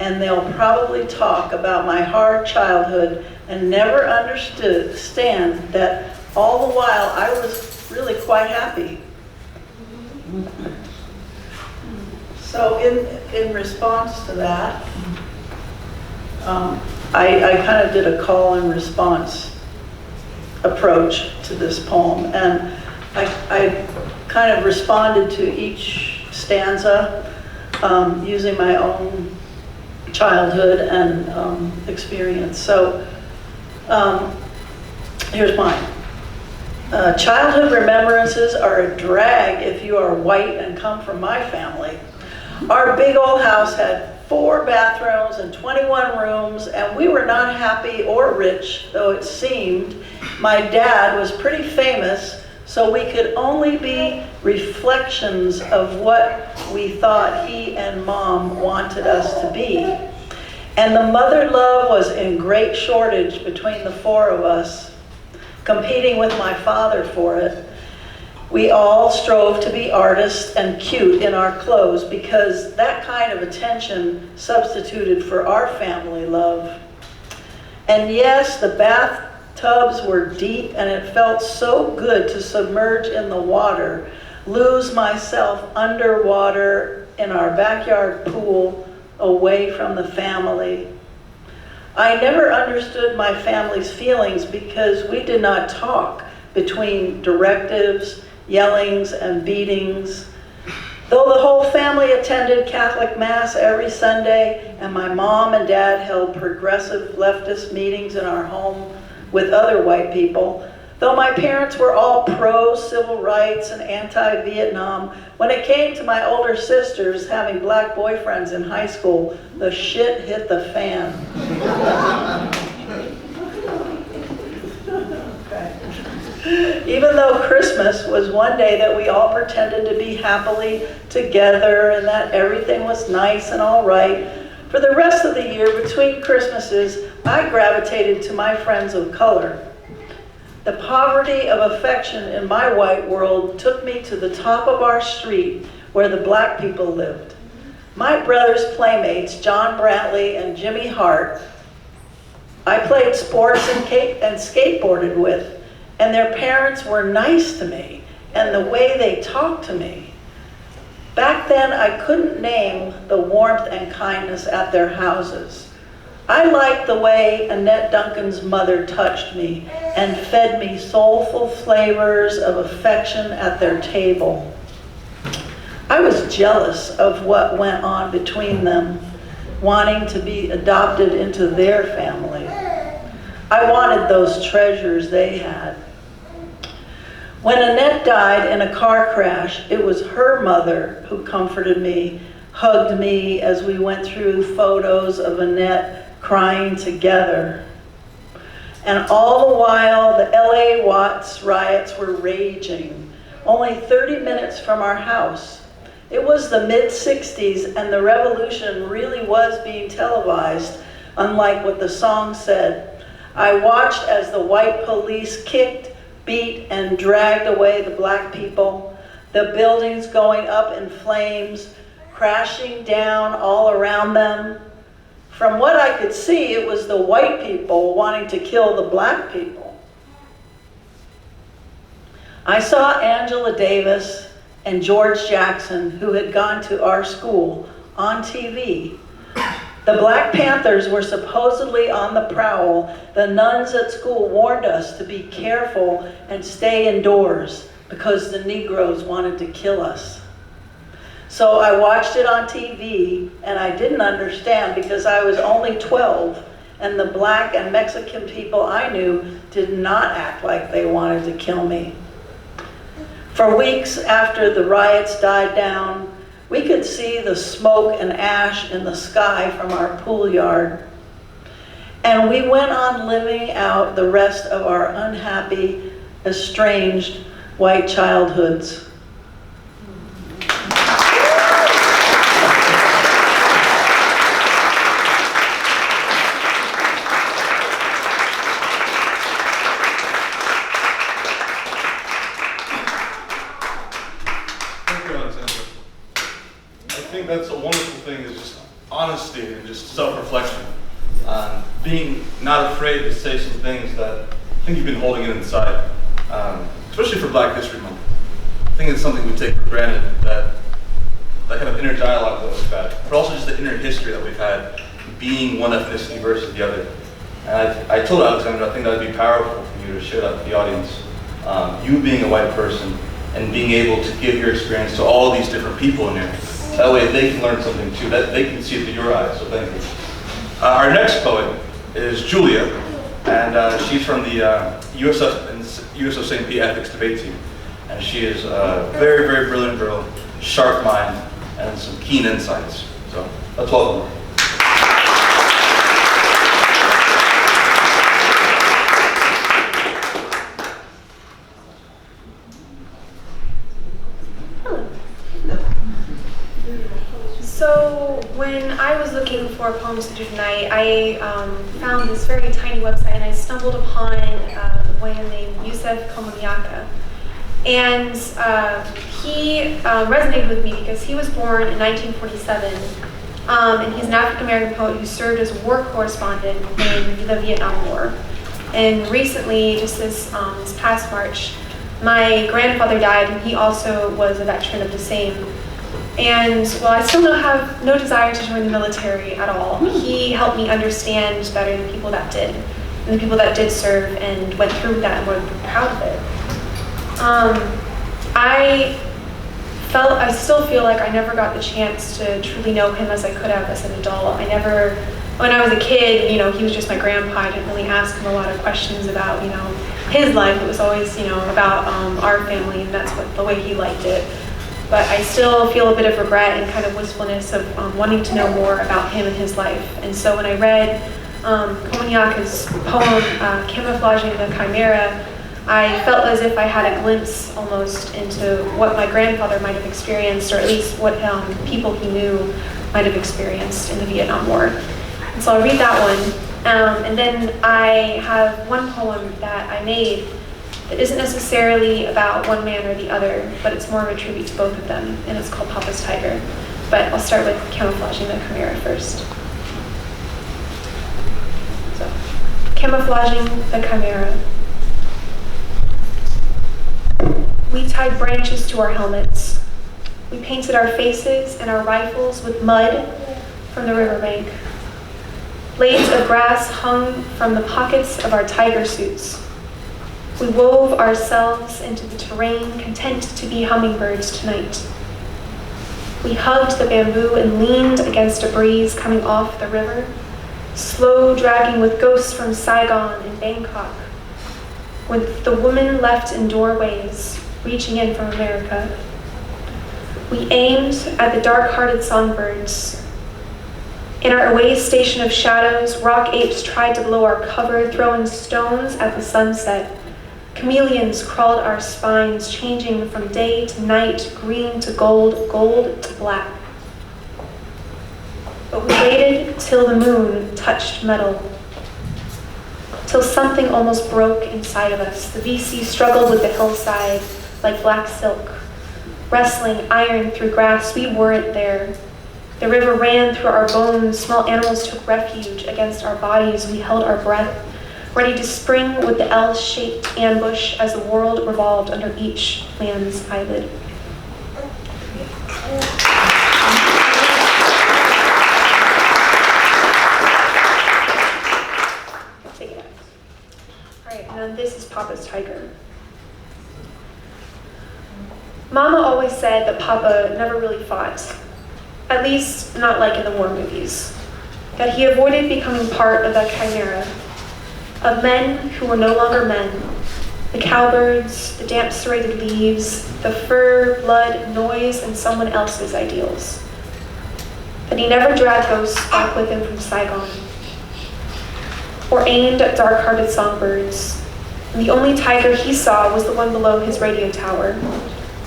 S9: And they'll probably talk about my hard childhood and never understand that all the while I was really quite happy. So in response to that, I kind of did a call and response approach to this poem. And I kind of responded to each stanza using my own childhood and experience. So here's mine. Childhood remembrances are a drag if you are white and come from my family. Our big old house had 4 bathrooms and 21 rooms, and we were not happy or rich, though it seemed. My dad was pretty famous, so we could only be reflections of what we thought he and Mom wanted us to be. And the mother love was in great shortage between the 4 of us, competing with my father for it. We all strove to be artists and cute in our clothes because that kind of attention substituted for our family love. And yes, the bathtubs were deep and it felt so good to submerge in the water, lose myself underwater in our backyard pool away from the family. I never understood my family's feelings because we did not talk between directives, yellings, and beatings. Though the whole family attended Catholic Mass every Sunday, and my mom and dad held progressive leftist meetings in our home with other white people, though my parents were all pro-civil rights and anti-Vietnam, when it came to my older sisters having black boyfriends in high school, the shit hit the fan. Even though Christmas was one day that we all pretended to be happily together and that everything was nice and all right, for the rest of the year between Christmases, I gravitated to my friends of color. The poverty of affection in my white world took me to the top of our street where the black people lived. My brother's playmates, John Brantley and Jimmy Hart, I played sports and skateboarded with. And their parents were nice to me, and the way they talked to me. Back then, I couldn't name the warmth and kindness at their houses. I liked the way Annette Duncan's mother touched me and fed me soulful flavors of affection at their table. I was jealous of what went on between them, wanting to be adopted into their family. I wanted those treasures they had. When Annette died in a car crash, it was her mother who comforted me, hugged me as we went through photos of Annette crying together. And all the while, the LA Watts riots were raging, only 30 minutes from our house. It was the mid-60s, and the revolution really was being televised, unlike what the song said. I watched as the white police kicked, beat, and dragged away the black people, the buildings going up in flames, crashing down all around them. From what I could see, it was the white people wanting to kill the black people. I saw Angela Davis and George Jackson, who had gone to our school, on TV. The Black Panthers were supposedly on the prowl. The nuns at school warned us to be careful and stay indoors because the Negroes wanted to kill us. So I watched it on TV, and I didn't understand because I was only 12, and the black and Mexican people I knew did not act like they wanted to kill me. For weeks after the riots died down, we could see the smoke and ash in the sky from our pool yard. And we went on living out the rest of our unhappy, estranged white childhoods.
S5: That's a wonderful thing, is just honesty and just self-reflection. Being not afraid to say some things that I think you've been holding it inside, especially for Black History Month. I think it's something we take for granted, that kind of inner dialogue that we've had, but also just the inner history that we've had, being one ethnicity versus the other. And I told Alexandra I think that would be powerful for
S1: you to share that with the audience. You being a white person and being able to give your experience to all these different people in here. That way they can learn something too, that they can see it through your eyes, so thank you. Our next poet is Julia, and she's from the USF St. Pete Ethics Debate Team. And she is a very, very brilliant girl, sharp mind, and some keen insights. So let's welcome her.
S10: So when I was looking for poems to do tonight, I found this very tiny website, and I stumbled upon one named Yusef Komunyakaa. And he resonated with me because he was born in 1947, and he's an African-American poet who served as war correspondent in the Vietnam War. And recently, just this past March, my grandfather died, and he also was a veteran of the same. And while I still have no desire to join the military at all, he helped me understand better the people that did, and the people that did serve and went through that and were proud of it. I still feel like I never got the chance to truly know him as I could have as an adult. When I was a kid, he was just my grandpa. I didn't really ask him a lot of questions about, his life. It was always, about our family, and that's the way he liked it. But I still feel a bit of regret and kind of wistfulness of wanting to know more about him and his life. And so when I read Komunyakaa's poem, Camouflaging the Chimera, I felt as if I had a glimpse almost into what my grandfather might have experienced, or at least what people he knew might have experienced in the Vietnam War. And so I'll read that one. And then I have one poem that I made that isn't necessarily about one man or the other, but it's more of a tribute to both of them, and it's called Papa's Tiger. But I'll start with Camouflaging the Chimera first. So, Camouflaging the Chimera. We tied branches to our helmets. We painted our faces and our rifles with mud from the riverbank. Blades of grass hung from the pockets of our tiger suits. We wove ourselves into the terrain, content to be hummingbirds tonight. We hugged the bamboo and leaned against a breeze coming off the river, slow dragging with ghosts from Saigon and Bangkok, with the women left in doorways, reaching in from America. We aimed at the dark-hearted songbirds. In our away station of shadows, rock apes tried to blow our cover, throwing stones at the sunset. Chameleons crawled our spines, changing from day to night, green to gold, gold to black. But we waited till the moon touched metal, till something almost broke inside of us. The VC struggled with the hillside like black silk, wrestling iron through grass. We weren't there. The river ran through our bones. Small animals took refuge against our bodies. We held our breath, ready to spring with the L-shaped ambush as the world revolved under each man's eyelid. Take it out. All right, and then this is Papa's Tiger. Mama always said that Papa never really fought, at least not like in the war movies, that he avoided becoming part of that chimera of men who were no longer men, the cowbirds, the damp serrated leaves, the fur, blood, noise, and someone else's ideals. That he never dragged ghosts back with him from Saigon, or aimed at dark-hearted songbirds. And the only tiger he saw was the one below his radio tower,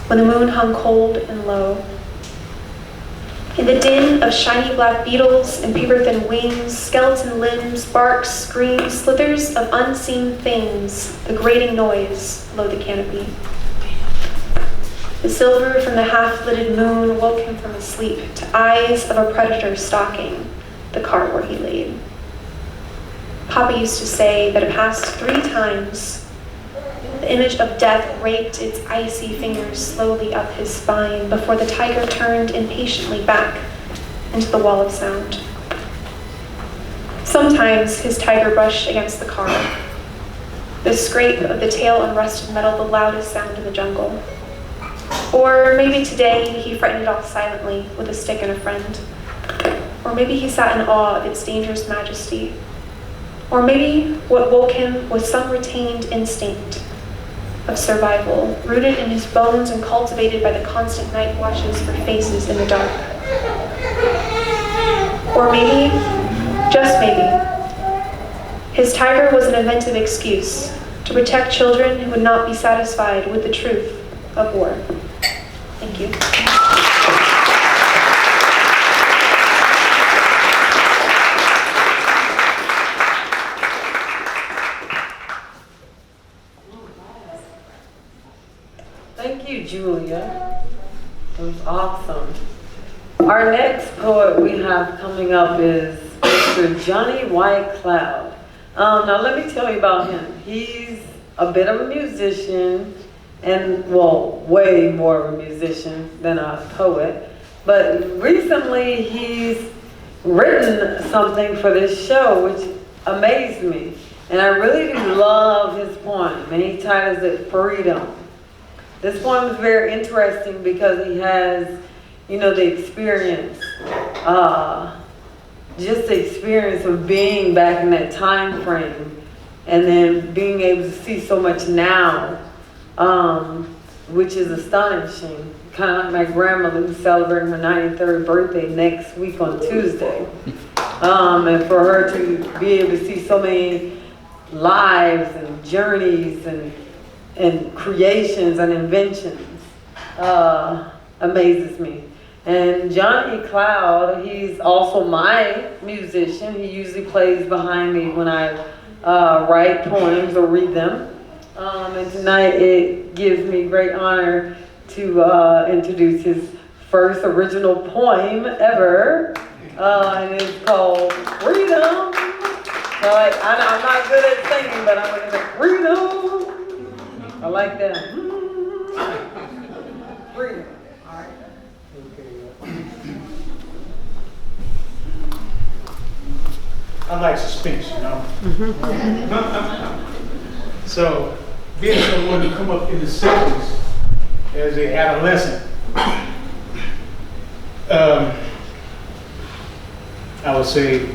S10: when the moon hung cold and low. In the din of shiny black beetles and paper-thin wings, skeleton limbs, barks, screams, slithers of unseen things, the grating noise below the canopy. The silver from the half-lidded moon woke him from his sleep to eyes of a predator stalking the cart where he laid. Papa used to say that it passed 3 times. The image of death raked its icy fingers slowly up his spine before the tiger turned impatiently back into the wall of sound. Sometimes his tiger brushed against the car. the scrape of the tail on rusted metal the loudest sound in the jungle. Or maybe today he frightened it off silently with a stick and a friend. Or maybe he sat in awe of its dangerous majesty. Or maybe what woke him was some retained instinct of survival, rooted in his bones and cultivated by the constant night watches for faces in the dark. Or maybe, just maybe, his tiger was an inventive excuse to protect children who would not be satisfied with the truth of war. Thank you.
S7: Thank you, Julia. It was awesome. Our next poet we have coming up is Mr. Johnny White Cloud. Now let me tell you about him. He's a bit of a musician, and well, way more of a musician than a poet. But recently he's written something for this show which amazed me. And I really do love his poem, and he titles it Freedom. This poem is very interesting because he has, the experience, just the experience of being back in that time frame and then being able to see so much now, which is astonishing. Kind of like my grandmother who's celebrating her 93rd birthday next week on Tuesday. And for her to be able to see so many lives and journeys and creations and inventions amazes me. And Johnny Cloud, he's also my musician. He usually plays behind me when I write poems or read them. And tonight it gives me great honor to introduce his first original poem ever. And it's called Freedom. So I'm not good at singing, but I'm going to say freedom. I like that. Freedom. All right.
S11: I like suspense, So, being someone who come up in the 60s as a adolescent, I would say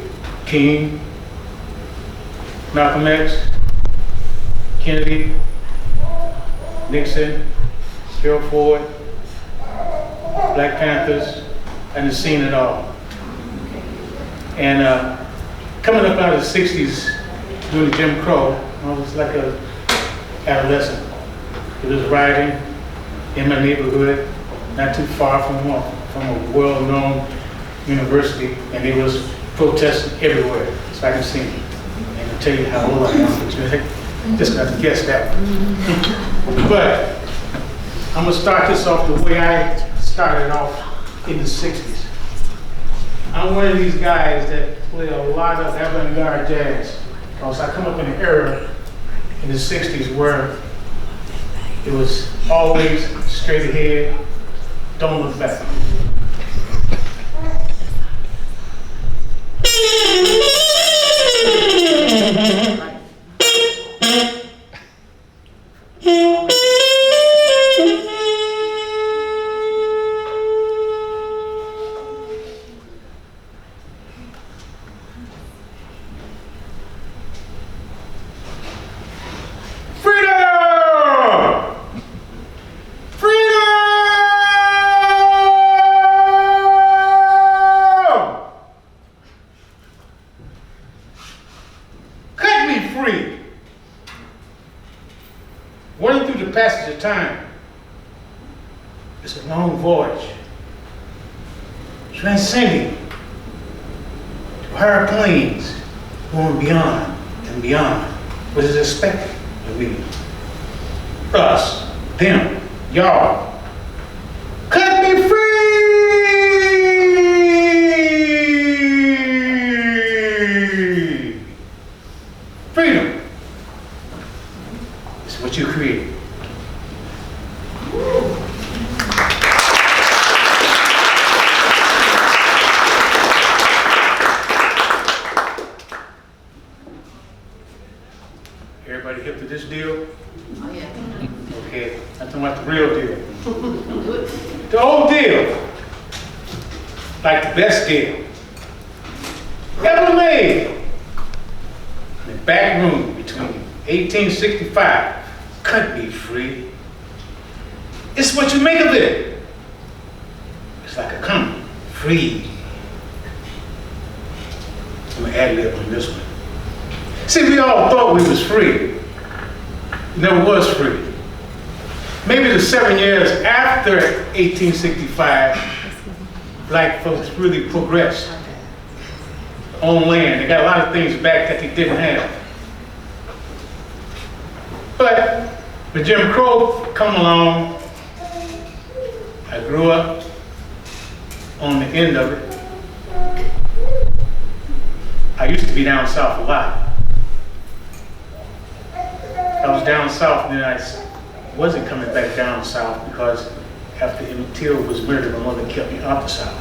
S11: King, Malcolm X, Kennedy, Nixon, Gerald Ford, Black Panthers, and the scene it all. And coming up out of the 60s during the Jim Crow, I was like an adolescent. It was rioting in my neighborhood, not too far from a well-known university, and it was protesting everywhere, so I can sing it. And I'll tell you how old I am, but you just got to guess that one. But I'm gonna start this off the way I started off in the 60s. I'm one of these guys that play a lot of avant-garde jazz, because I come up in an era in the 60s where it was always straight ahead, don't look back. Passage of time. It's a long voyage, transcending to higher planes, going beyond and beyond what is expected of me. Us, them, y'all. Cut me free! Freedom is what you create. Everybody hip to this about the real deal. The old deal. Like the best deal ever made. In the back room between 1865, couldn't be free. It's what you make of it. It's like a comedy, free. I'm gonna ad-lib on this one. See, we all thought we was free. Never was free. Maybe the 7 years after 1865, black folks really progressed on land. They got a lot of things back that they didn't have. But when Jim Crow come along, I grew up on the end of it. I used to be down south a lot. I was down south and then I wasn't coming back down south because after Emmett Till was murdered, my mother kept me out the south.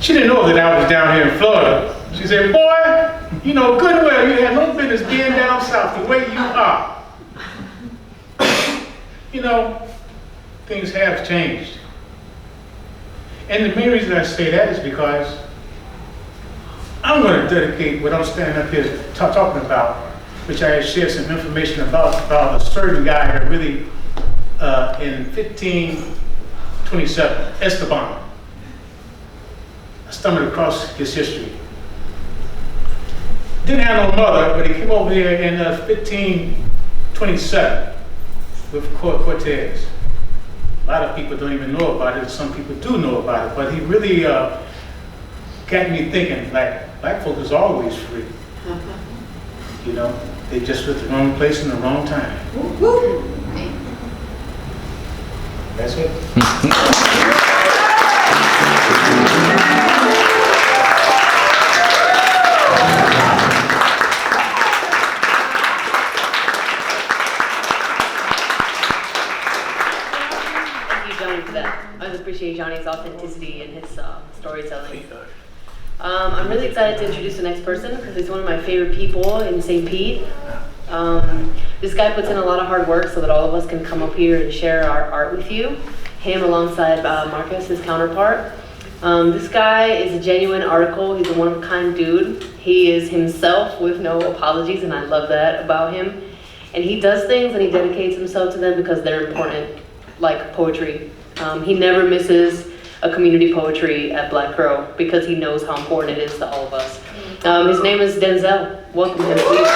S11: She didn't know that I was down here in Florida. She said, boy, you know good and well you had no business being down south the way you are. You know, things have changed. And the main reason I say that is because I'm going to dedicate what I'm standing up here talking about, which I had shared some information about a certain guy that really, in 1527, Esteban. I stumbled across his history. Didn't have no mother, but he came over here in 1527 with Cortez. A lot of people don't even know about it. Some people do know about it, but he really got me thinking, like, black folk is always free. You know, they just with the wrong place in the wrong time. That's it.
S4: For that. I just appreciate Johnny's authenticity and his storytelling. I'm really excited to introduce the next person because he's one of my favorite people in St. Pete. This guy puts in a lot of hard work so that all of us can come up here and share our art with you. Him alongside Marcus, his counterpart. This guy is a genuine article. He's a one-of-a-kind dude. He is himself with no apologies, and I love that about him. And he does things and he dedicates himself to them because they're important, like poetry. He never misses a community poetry at Black Crow because he knows how important it is to all of us. His name is Denzel. Welcome him, please.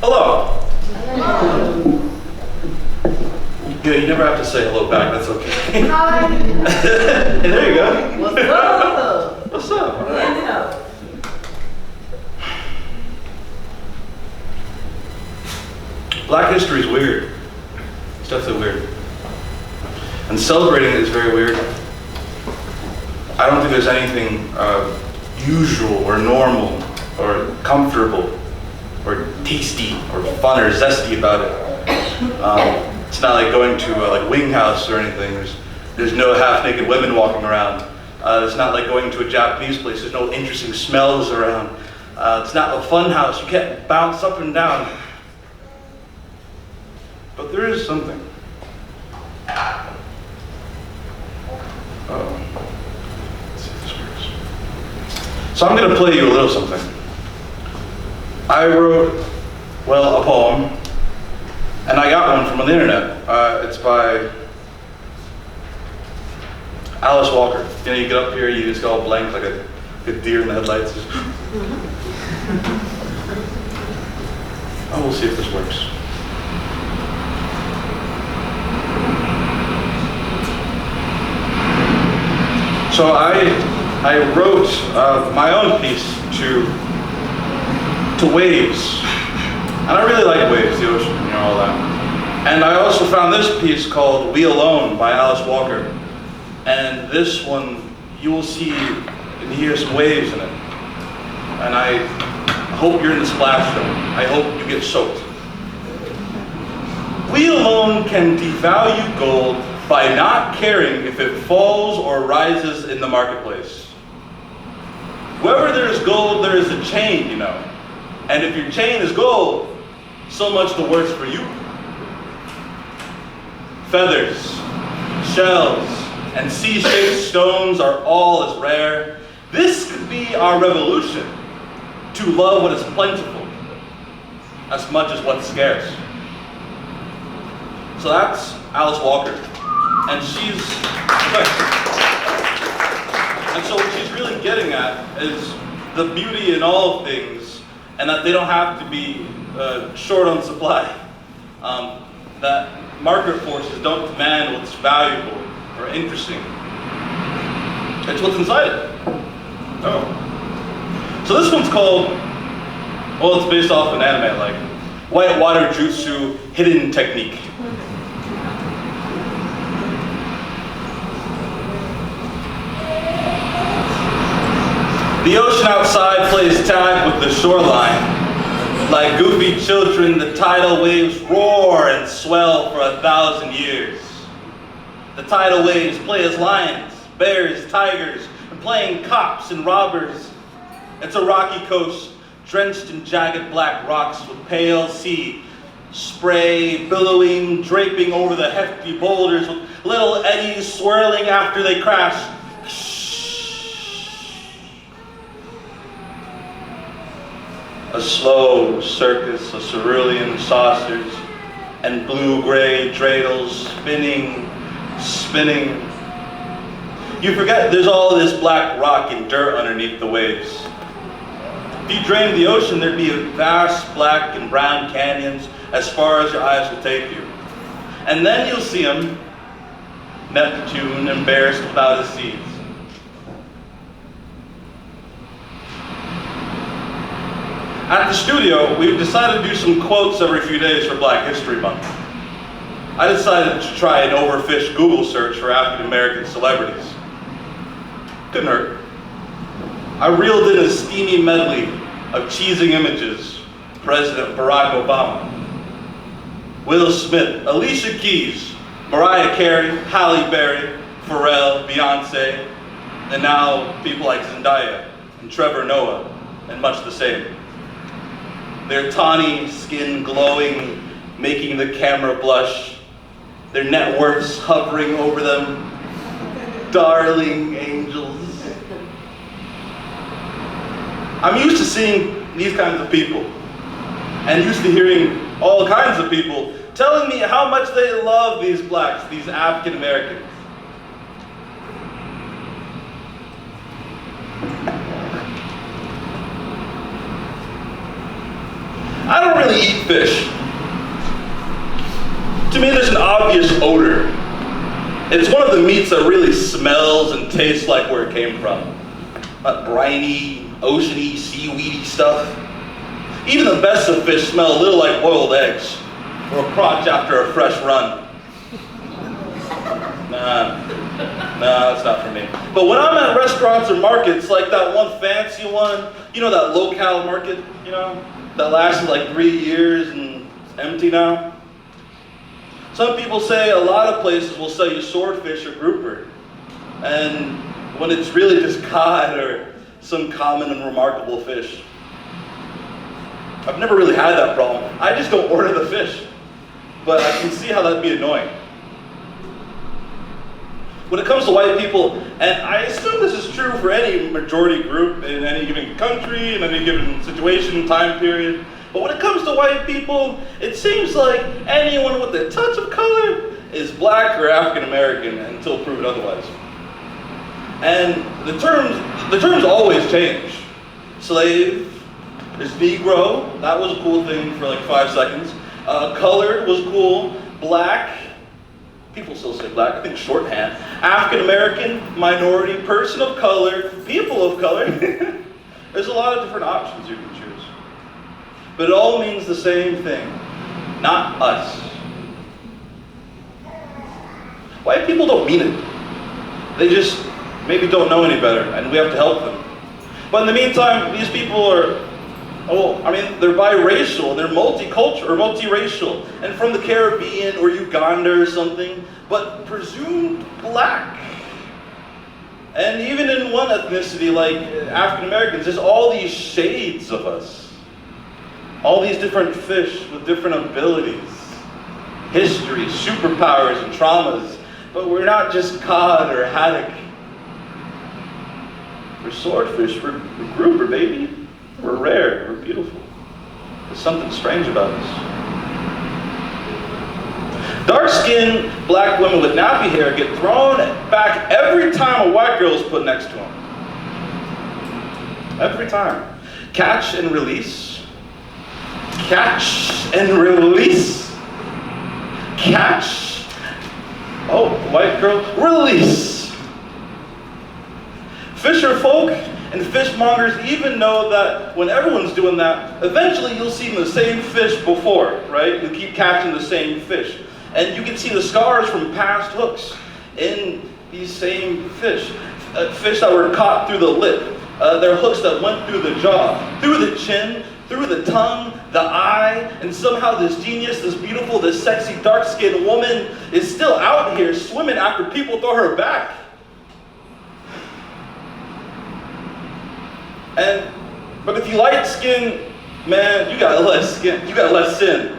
S1: Hello. Yeah, you never have to say hello back, that's okay.
S7: Hi.
S1: Hey, there you go.
S7: What's up?
S1: What's up? All right.
S7: Yeah.
S1: Black history is weird. It's definitely weird. And celebrating it is very weird. I don't think there's anything usual or normal or comfortable or tasty or fun or zesty about it. It's not like going to like Wing House or anything. There's no half-naked women walking around. It's not like going to a Japanese place. There's no interesting smells around. It's not a fun house. You can't bounce up and down. But there is something. Let's see if this works. So I'm going to play you a little something. I wrote, well, a poem, and I got one from on the internet. It's by Alice Walker. You know, you get up here, you just go all blank like a deer in the headlights. Oh, we'll see if this works. So I I wrote my own piece to waves. And I really like waves, the ocean, you know, all that. And I also found this piece called We Alone by Alice Walker. And this one, you will see and hear some waves in it. And I hope you're in the splash zone. I hope you get soaked. We alone can devalue gold by not caring if it falls or rises in the marketplace. Wherever there's gold, there is a chain, you know. And if your chain is gold, so much the worse for you. Feathers, shells, and C-shaped stones are all as rare. This could be our revolution, to love what is plentiful as much as what's scarce. So that's Alice Walker. And so what she's really getting at is the beauty in all things, and that they don't have to be short on supply. That market forces don't demand what's valuable or interesting. It's what's inside it. Oh. So this one's called, well, it's based off an anime, like Whitewater Jutsu Hidden Technique. The ocean outside plays tag with the shoreline. Like goofy children, the tidal waves roar and swell for 1,000 years. The tidal waves play as lions, bears, tigers, and playing cops and robbers. It's a rocky coast, drenched in jagged black rocks with pale sea spray billowing, draping over the hefty boulders with little eddies swirling after they crash. A slow circus of cerulean saucers and blue-gray dreidels spinning. You forget there's all this black rock and dirt underneath the waves. If you drained the ocean, there'd be vast black and brown canyons as far as your eyes will take you. And then you'll see him, Neptune, embarrassed without his seeds. At the studio, we've decided to do some quotes every few days for Black History Month. I decided to try an overfished Google search for African American celebrities. Couldn't hurt. I reeled in a steamy medley of cheesing images. President Barack Obama, Will Smith, Alicia Keys, Mariah Carey, Halle Berry, Pharrell, Beyonce, and now people like Zendaya and Trevor Noah, and much the same. Their tawny skin glowing, making the camera blush. Their net worths hovering over them. Darling angels. I'm used to seeing these kinds of people, and used to hearing all kinds of people telling me how much they love these blacks, these African Americans. I don't really eat fish. To me, there's an obvious odor. It's one of the meats that really smells and tastes like where it came from. That briny, oceany, seaweedy stuff. Even the best of fish smell a little like boiled eggs, or a crotch after a fresh run. Nah, that's not for me. But when I'm at restaurants or markets, like that one fancy one, you know, that locale market, you know, that lasted like 3 years and it's empty now. Some people say a lot of places will sell you swordfish or grouper, and when it's really just cod or some common and remarkable fish. I've never really had that problem. I just don't order the fish, but I can see how that'd be annoying. When it comes to white people, and I assume this is true for any majority group in any given country, in any given situation, time period, but when it comes to white people, it seems like anyone with a touch of color is black or African American until proven otherwise. And the terms always change. Slave, there's Negro, that was a cool thing for like 5 seconds. Colored was cool, black, People still say black, I think shorthand. African American, minority, person of color, people of color. There's a lot of different options you can choose. But it all means the same thing. Not us. White people don't mean it. They just maybe don't know any better, and we have to help them. But in the meantime, these people are, they're biracial, they're multicultural or multiracial, and from the Caribbean or Uganda or something, but presumed black. And even in one ethnicity, like African Americans, there's all these shades of us. All these different fish with different abilities, histories, superpowers, and traumas. But we're not just cod or haddock. We're swordfish, we're grouper, baby. We're rare, we're beautiful. There's something strange about us. Dark-skinned black women with nappy hair get thrown back every time a white girl is put next to them. Every time. Catch and release. Catch and release. Catch. Oh, white girl, release. Fisher folk and fishmongers even know that when everyone's doing that, eventually you'll see the same fish before, right? You keep catching the same fish. And you can see the scars from past hooks in these same fish. Fish that were caught through the lip. They're hooks that went through the jaw, through the chin, through the tongue, the eye, and somehow this genius, this beautiful, this sexy, dark-skinned woman is still out here swimming after people throw her back. But if you light-skinned, man, you got less skin, you got less sin.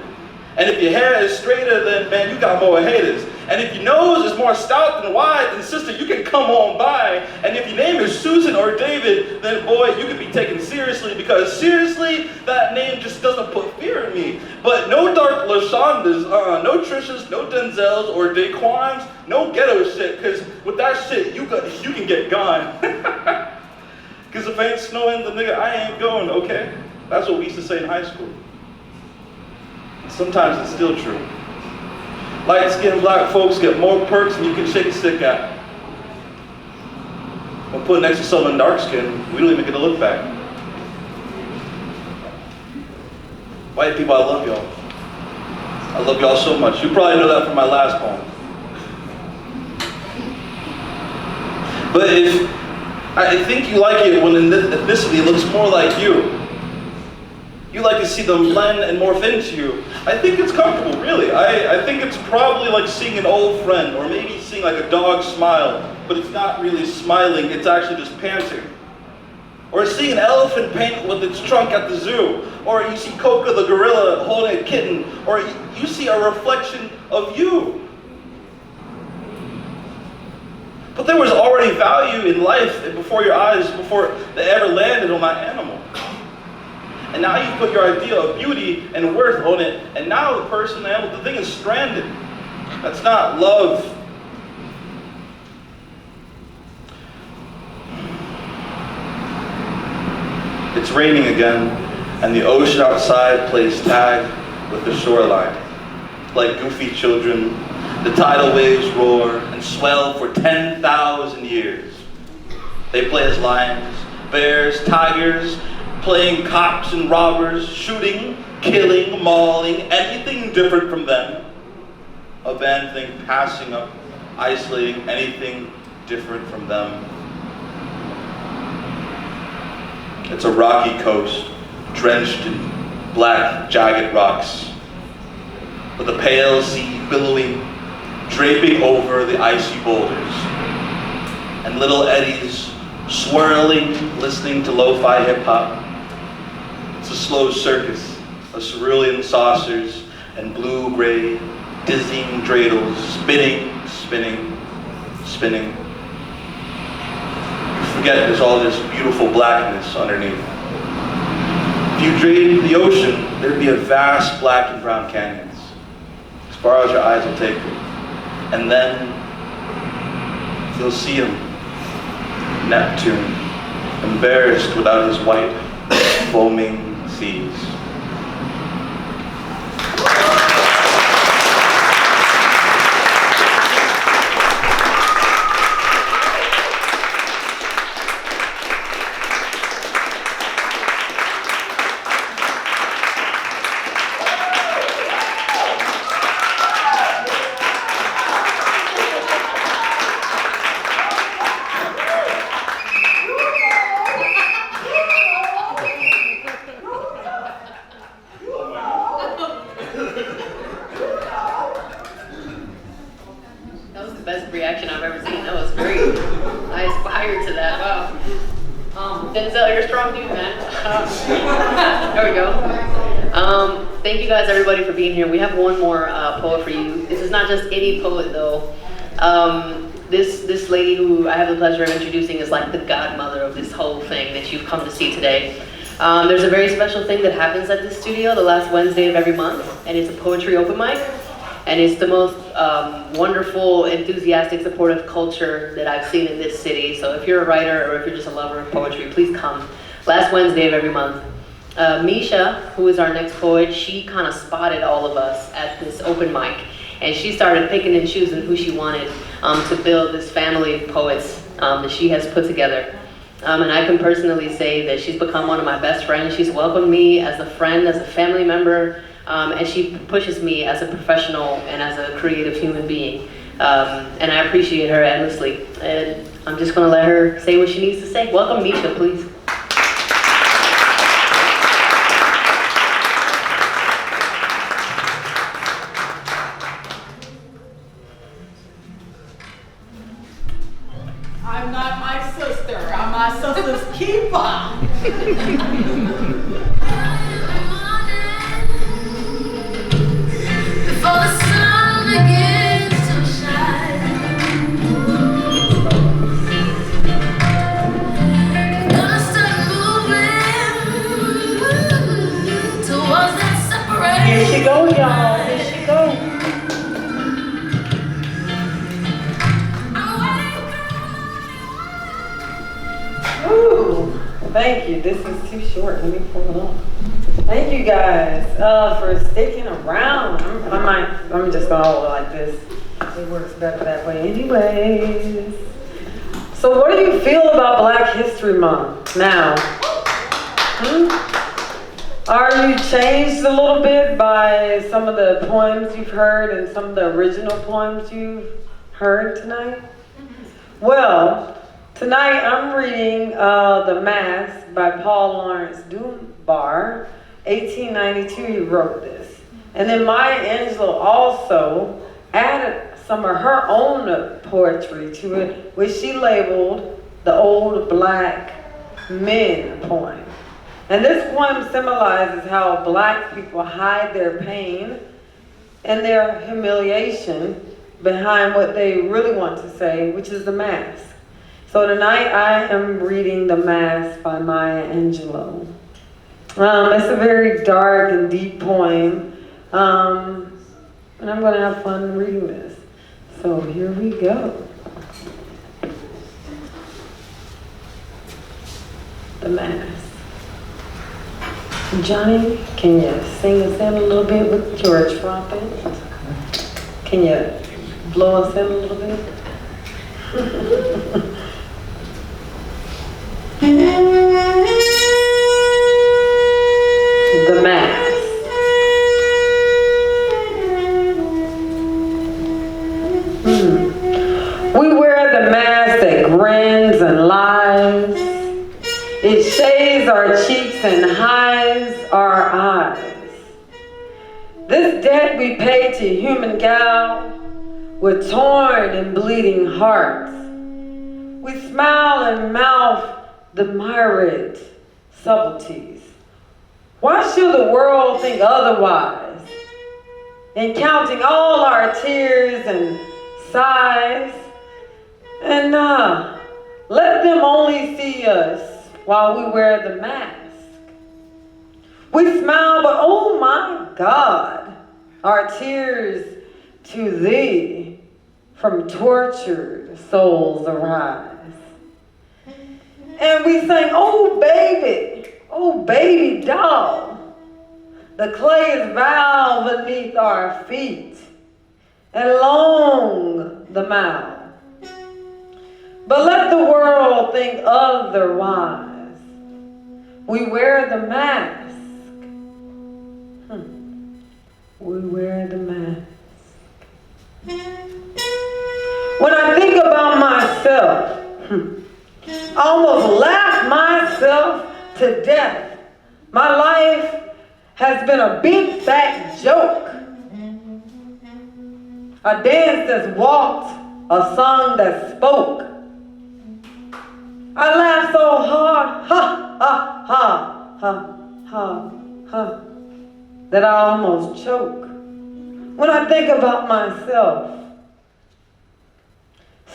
S1: And if your hair is straighter, then man, you got more haters. And if your nose is more stout than wide, then sister, you can come on by. And if your name is Susan or David, then boy, you can be taken seriously, because seriously, that name just doesn't put fear in me. But no Dark LaShondas, no Trishas, no Denzels or Daquans, no ghetto shit, because with that shit, you can get gone. Because if it ain't snowing, the nigga, I ain't going, okay? That's what we used to say in high school. Sometimes it's still true. Light-skinned black folks get more perks than you can shake a stick at. When put next to someone dark-skinned, we don't even get to look back. White people, I love y'all. I love y'all so much. You probably know that from my last poem. But I think you like it when ethnicity looks more like you. You like to see them blend and morph into you. I think it's comfortable, really. I think it's probably like seeing an old friend, or maybe seeing like a dog smile, but it's not really smiling, it's actually just panting. Or seeing an elephant paint with its trunk at the zoo. Or you see Coca the gorilla holding a kitten. Or you see a reflection of you. But there was already value in life before your eyes, before they ever landed on that animal. And now you put your idea of beauty and worth on it, and now the person, the thing is stranded. That's not love. It's raining again, and the ocean outside plays tag with the shoreline. Like goofy children, the tidal waves roar and swell for 10,000 years. They play as lions, bears, tigers, playing cops and robbers, shooting, killing, mauling, anything different from them. Abandoning, passing up, isolating anything different from them. It's a rocky coast, drenched in black, jagged rocks, with a pale sea billowing, draping over the icy boulders, and little eddies swirling, listening to lo-fi hip-hop. It's a slow circus of cerulean saucers and blue-gray, dizzying dreidels, spinning, spinning, spinning. You forget there's all this beautiful blackness underneath. If you drained the ocean, there'd be a vast black and brown canyons, as far as your eyes will take you. And then you'll see him, Neptune, embarrassed without his white, foaming seas.
S4: I'm doing that. There we go. Thank you guys, everybody, for being here. We have one more poet for you. This is not just any poet, though. This lady who I have the pleasure of introducing is like the godmother of this whole thing that you've come to see today. There's a very special thing that happens at this studio the last Wednesday of every month, and it's a poetry open mic. And it's the most wonderful, enthusiastic, supportive culture that I've seen in this city. So if you're a writer or if you're just a lover of poetry, please come. Last Wednesday of every month. Misha, who is our next poet, she kind of spotted all of us at this open mic. And she started picking and choosing who she wanted to build this family of poets that she has put together. And I can personally say that she's become one of my best friends. She's welcomed me as a friend, as a family member, and she pushes me as a professional and as a creative human being. And I appreciate her endlessly. And I'm just gonna let her say what she needs to say. Welcome, Misha, please.
S3: I'm not my sister, I'm my sister's keeper.
S12: Before the sun begins to shine, gonna start moving towards that separation.
S3: Here she go, y'all, here she go.
S7: Ooh, thank you. This is too short. Let me pull it off. Thank you guys for sticking around. I'm just gonna hold it like this. It works better that way anyways. So what do you feel about Black History Month now? Are you changed a little bit by some of the poems you've heard and some of the original poems you've heard tonight? Well, tonight I'm reading The Mask by Paul Laurence Dunbar. 1892 he wrote this. And then Maya Angelou also added some of her own poetry to it, which she labeled the Old Black Men poem. And this poem symbolizes how Black people hide their pain and their humiliation behind what they really want to say, which is the mask. So tonight I am reading The Mask by Maya Angelou. It's a very dark and deep poem, and I'm going to have fun reading this. So here we go. The Mask. Johnny, can you sing us in a little bit with your trumpet? Can you blow us in a little bit? The Mask. We wear the mask that grins and lies. It shades our cheeks and hides our eyes. This debt we pay to human gal with torn and bleeding hearts. We smile and mouth the myriad subtleties. Why should the world think otherwise? In counting all our tears and sighs, and let them only see us while we wear the mask. We smile, but oh my God, our tears to thee from tortured souls arise. And we sing, oh baby doll, the clay is foul beneath our feet, and long the mouth. But let the world think otherwise. We wear the mask. We wear the mask. When I think about myself, I almost laugh myself to death. My life has been a big fat joke. A dance that's walked, a song that spoke. I laugh so hard, ha, ha, ha, ha, ha, ha, that I almost choke when I think about myself.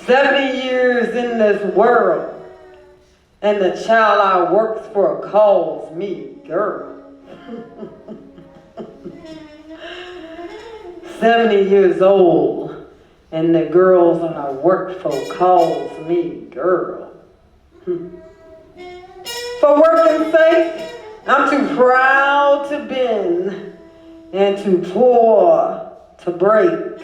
S7: 70 years in this world, and the child I works for calls me girl. 70 years old, and the girls I work for calls me girl. For working's sake, I'm too proud to bend and too poor to break.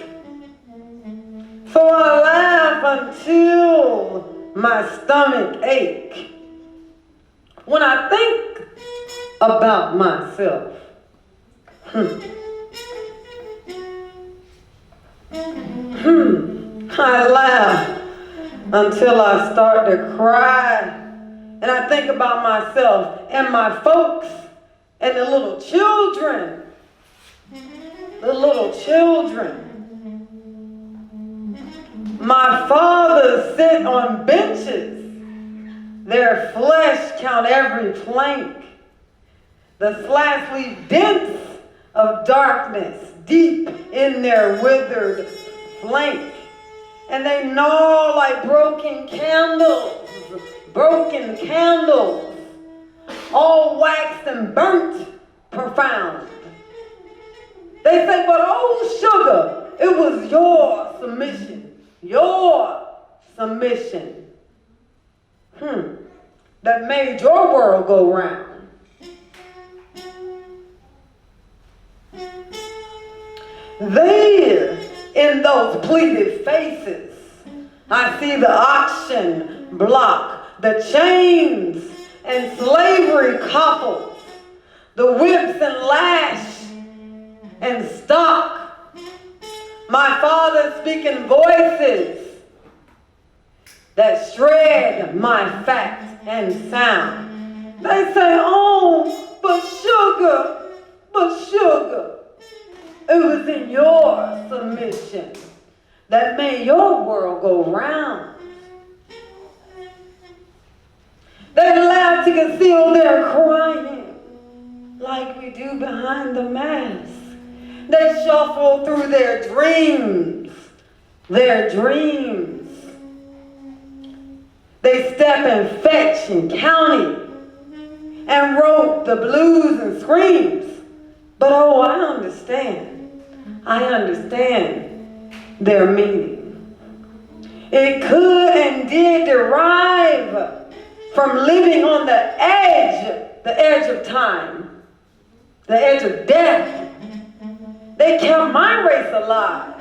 S7: So I laugh until my stomach ache when I think about myself. I laugh until I start to cry, and I think about myself and my folks and the little children. The little children. My fathers sit on benches. Their flesh count every plank. The slats leave dents of darkness deep in their withered flank. And they gnaw like broken candles, all waxed and burnt profound. They say, but oh sugar, it was your submission, that made your world go round. There, in those pleated faces, I see the auction block, the chains and slavery couples, the whips and lash and stock. My father speaking voices that shred my fact and sound. They say, oh, but sugar, it was in your submission that made your world go round. They laugh to conceal their crying like we do behind the mask. They shuffle through their dreams. They step and fetch and county and wrote the blues and screams. But oh, I understand their meaning. It could and did derive from living on the edge of time, the edge of death. They kept my race alive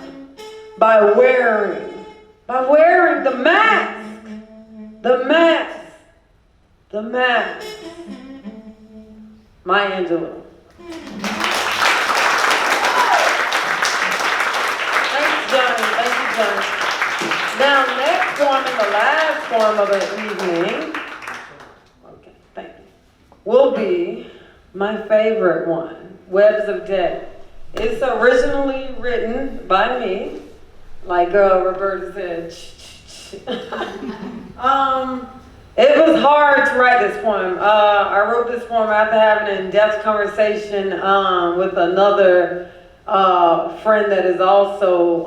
S7: by wearing the mask. Maya Angelou. Thanks, Johnny. Now, next form and the last form of the evening, okay, thank you, will be my favorite one, Webs of Death. It's originally written by me, like Roberta said. It was hard to write this poem. I wrote this poem after having an in-depth conversation with another friend that is also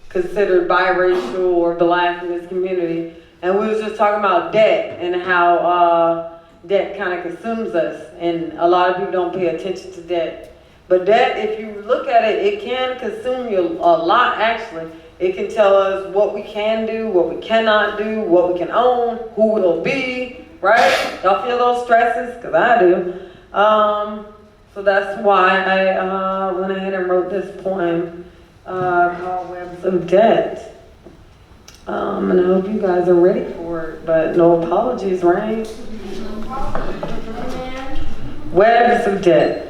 S7: considered biracial or black in this community. And we was just talking about debt and how debt kind of consumes us. And a lot of people don't pay attention to debt. But debt, if you look at it, it can consume you a lot, actually. It can tell us what we can do, what we cannot do, what we can own, who we'll be, right? Y'all feel those stresses? Because I do. So that's why I went ahead and wrote this poem called Webs of Debt. And I hope you guys are ready for it, but no apologies, right? Webs of Debt.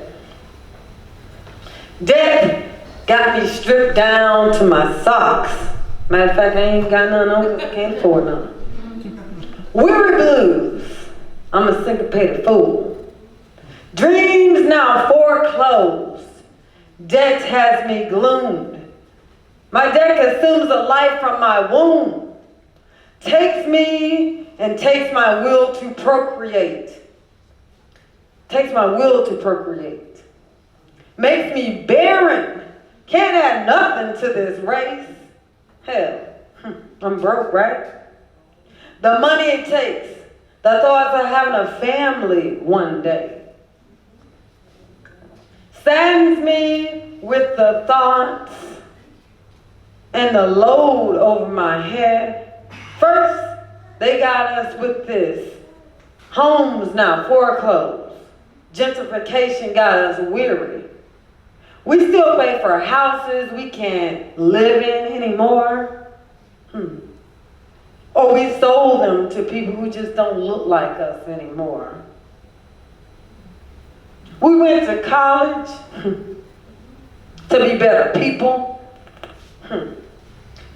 S7: Debt got me stripped down to my socks. Matter of fact, I ain't got none on because I can't afford none. Weary blues, I'm a syncopated fool. Dreams now foreclosed. Debt has me gloomed. My debt consumes the life from my womb. takes me and takes my will to procreate. Takes my will to procreate. Makes me barren. Can't add nothing to this race. Hell, I'm broke, right? The money it takes. The thoughts of having a family one day. Saddens me with the thoughts and the load over my head. First, they got us with this. Homes now foreclosed. Gentrification got us weary. We still pay for houses we can't live in anymore. Or we sold them to people who just don't look like us anymore. We went to college to be better people.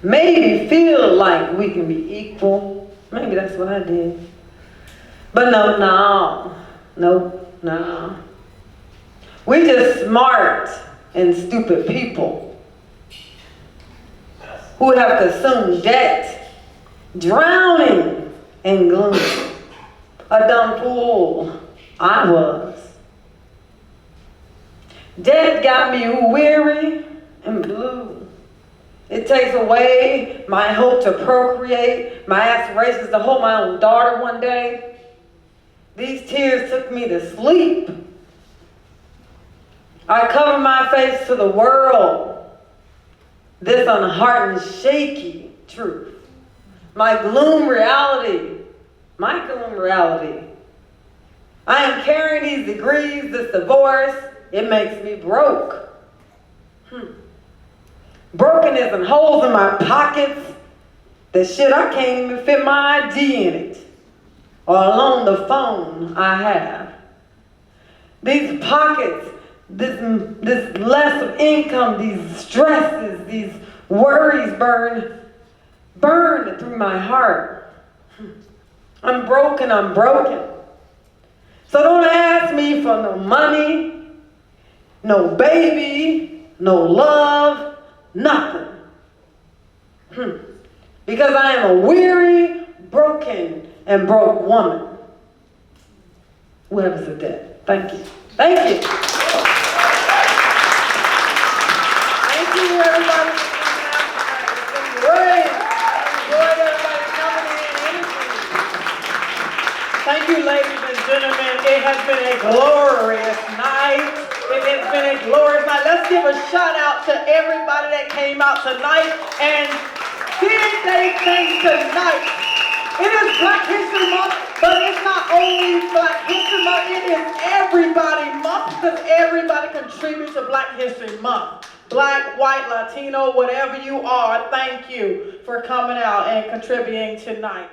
S7: Maybe feel like we can be equal. Maybe that's what I did. But no. We just smart and stupid people who have consumed debt, drowning in gloom. A dumb fool I was. Debt got me weary and blue. It takes away my hope to procreate, my aspirations to hold my own daughter one day. These tears took me to sleep. I cover my face to the world. This unheartened, shaky truth. My gloom reality. I am carrying these degrees, this divorce. It makes me broke. Brokenness and holes in my pockets. The shit, I can't even fit my ID in it. Or alone the phone I have. These pockets, this less of income, these stresses, these worries burn through my heart. I'm broken. So don't ask me for no money, no baby, no love, nothing. Because I am a weary, broken, and broke woman. Whoever's a debt. Thank you. Thank you, everybody, for coming out tonight. It's been great. I enjoyed everybody coming in. Thank you, ladies and gentlemen. It has been a glorious night. It has been a glorious night. Let's give a shout out to everybody that came out tonight and did they things tonight. It is Black History Month, but it's not only Black History Month, it is Everybody Month, because everybody contributes to Black History Month. Black, white, Latino, whatever you are, thank you for coming out and contributing tonight.